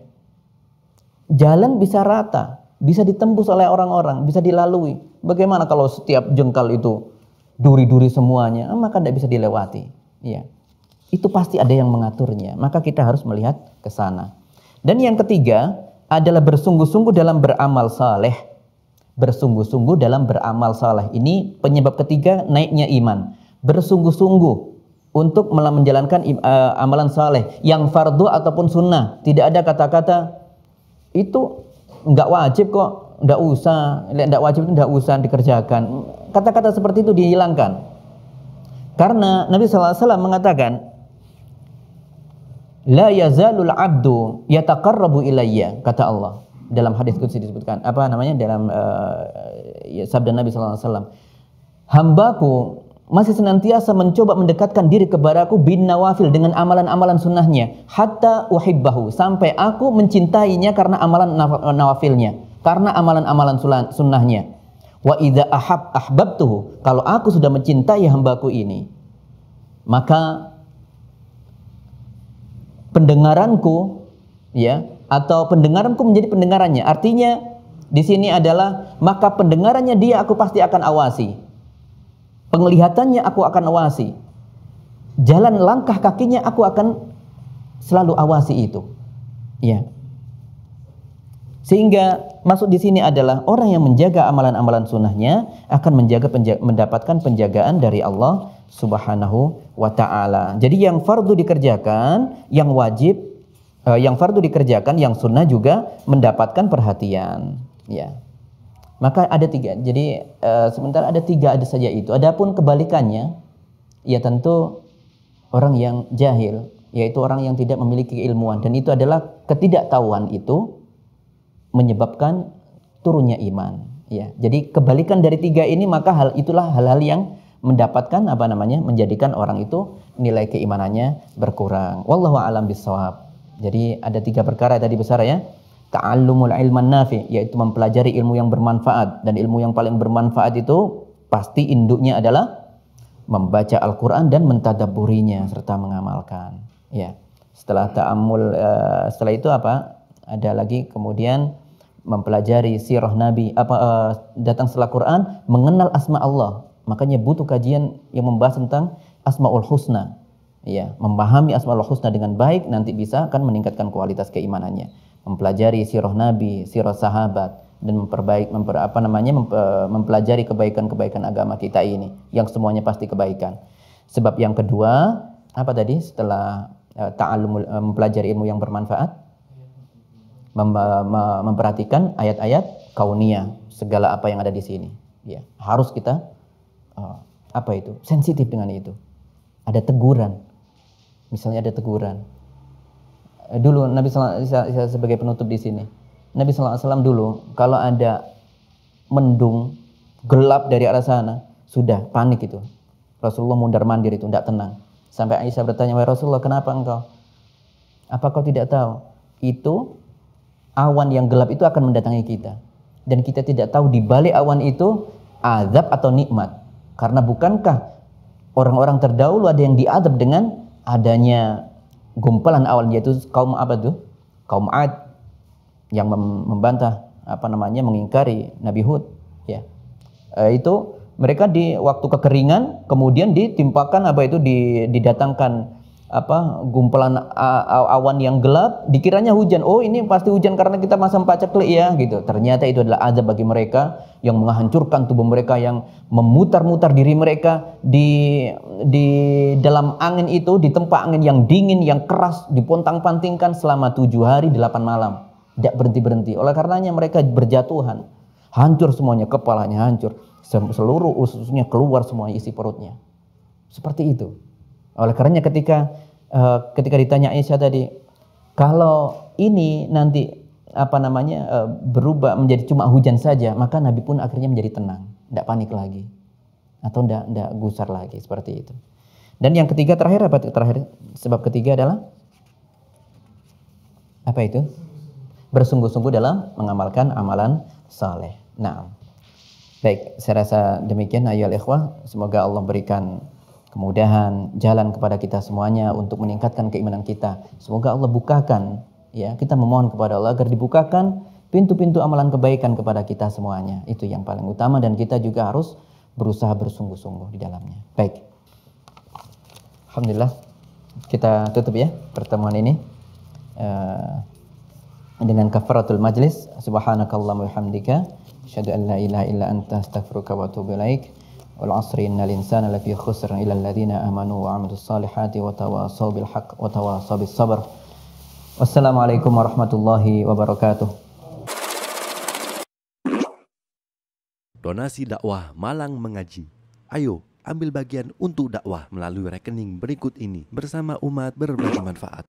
Jalan bisa rata, bisa ditembus oleh orang-orang, bisa dilalui. Bagaimana kalau setiap jengkal itu duri-duri semuanya, maka tidak bisa dilewati. Iya. Itu pasti ada yang mengaturnya. Maka kita harus melihat ke sana. Dan yang ketiga adalah bersungguh-sungguh dalam beramal saleh. Bersungguh-sungguh dalam beramal saleh. Ini penyebab ketiga naiknya iman. Bersungguh-sungguh untuk menjalankan amalan saleh yang fardu ataupun sunnah. Tidak ada kata-kata itu enggak wajib kok, enggak usah. Enggak wajib itu enggak usah dikerjakan. Kata-kata seperti itu dihilangkan. Karena Nabi sallallahu alaihi wasallam mengatakan, la yazalul abdu yataqarrabu ilayya, kata Allah dalam hadis qudsi disebutkan dalam sabda Nabi sallallahu alaihi wasallam, hambaku masih senantiasa mencoba mendekatkan diri kepadaku bin nawafil, dengan amalan-amalan sunnahnya, hatta uhibbahu, sampai aku mencintainya karena amalan nawafilnya, karena amalan-amalan sunnahnya. Wa idza ahbabtuhu, kalau aku sudah mencintai hambaku ini, maka pendengaranku ya, atau pendengaranku menjadi pendengarannya. Artinya di sini adalah maka pendengarannya dia aku pasti akan awasi. Penglihatannya aku akan awasi. Jalan langkah kakinya aku akan selalu awasi itu. Ya. Sehingga maksud di sini adalah orang yang menjaga amalan-amalan sunnahnya akan mendapatkan penjagaan dari Allah Subhanahu wa ta'ala. Jadi yang fardu dikerjakan, yang wajib, yang fardu dikerjakan, yang sunnah juga mendapatkan perhatian. Ya. Maka ada tiga. Jadi sementara ada tiga ada saja itu. Adapun kebalikannya, ya tentu orang yang jahil, yaitu orang yang tidak memiliki keilmuan, dan itu adalah ketidaktahuan itu menyebabkan turunnya iman. Ya. Jadi kebalikan dari tiga ini, maka itulah hal-hal yang mendapatkan menjadikan orang itu nilai keimanannya berkurang. Wallahu a'lam bishawab. Jadi ada tiga perkara tadi besar ya. Ta'allumul ilman nafi, yaitu mempelajari ilmu yang bermanfaat, dan ilmu yang paling bermanfaat itu pasti induknya adalah membaca Al-Qur'an dan mentadabburinya serta mengamalkan. Ya. Setelah ta'ammul setelah itu apa? Ada lagi kemudian mempelajari sirah Nabi, datang setelah Quran, mengenal asma Allah. Makanya butuh kajian yang membahas tentang Asmaul Husna. Ya, memahami Asmaul Husna dengan baik nanti bisa akan meningkatkan kualitas keimanannya. Mempelajari sirah Nabi, sirah sahabat, dan mempelajari kebaikan-kebaikan agama kita ini, yang semuanya pasti kebaikan. Sebab yang kedua, apa tadi setelah mempelajari ilmu yang bermanfaat? Memperhatikan ayat-ayat kauniyah, segala apa yang ada di sini. Ya, harus kita sensitif dengan itu. Ada teguran, misalnya ada teguran. Dulu Nabi sebagai penutup di sini, Nabi SAW dulu kalau ada mendung gelap dari arah sana, sudah panik itu. Rasulullah mundar mandir itu, tidak tenang. Sampai Aisyah bertanya, wahai Rasulullah, kenapa engkau? Apa kau tidak tahu? Itu awan yang gelap itu akan mendatangi kita, dan kita tidak tahu di balik awan itu azab atau nikmat. Karena bukankah orang-orang terdahulu ada yang diazab dengan adanya gumpalan awan, yaitu kaum kaum Ad yang membantah mengingkari Nabi Hud. Ya, itu mereka di waktu kekeringan kemudian ditimpakan didatangkan gumpulan awan yang gelap, dikiranya hujan. Oh, ini pasti hujan karena kita masang paceklik ya gitu. Ternyata itu adalah azab bagi mereka yang menghancurkan tubuh mereka, yang memutar-mutar diri mereka di dalam angin itu, di tempat angin yang dingin, yang keras, dipontang-pantingkan selama 7 hari 8 malam. Tidak berhenti-berhenti. Oleh karenanya mereka berjatuhan. Hancur semuanya, kepalanya hancur. Seluruh ususnya keluar semua isi perutnya. Seperti itu. Oleh karenanya ketika ditanya Aisyah tadi, kalau ini nanti berubah menjadi cuma hujan saja, maka Nabi pun akhirnya menjadi tenang, tidak panik lagi, atau tidak gusar lagi, seperti itu. Dan yang ketiga terakhir sebab ketiga adalah apa itu? Bersungguh-sungguh dalam mengamalkan amalan saleh. Nah, baik, saya rasa demikian ayyuhal ikhwah. Semoga Allah berikan kemudahan jalan kepada kita semuanya untuk meningkatkan keimanan kita. Semoga Allah bukakan, ya, kita memohon kepada Allah agar dibukakan pintu-pintu amalan kebaikan kepada kita semuanya. Itu yang paling utama, dan kita juga harus berusaha bersungguh-sungguh di dalamnya. Baik. Alhamdulillah, kita tutup ya pertemuan ini dengan kafaratul majlis. Subhanakallahumma wa bihamdika asyhadu an la ilaha illa anta astaghfiruka wa atubu ilaik. Wal 'asri innal insana lafi khusr illa alladziina aamanu wa 'amilus shalihati wa tawashaw bil haqq wa tawashaw bis sabr. Wassalamualaikum warahmatullahi wabarakatuh. Donasi dakwah Malang Mengaji. Ayo ambil bagian untuk dakwah melalui rekening berikut ini bersama umat berbagi manfaat.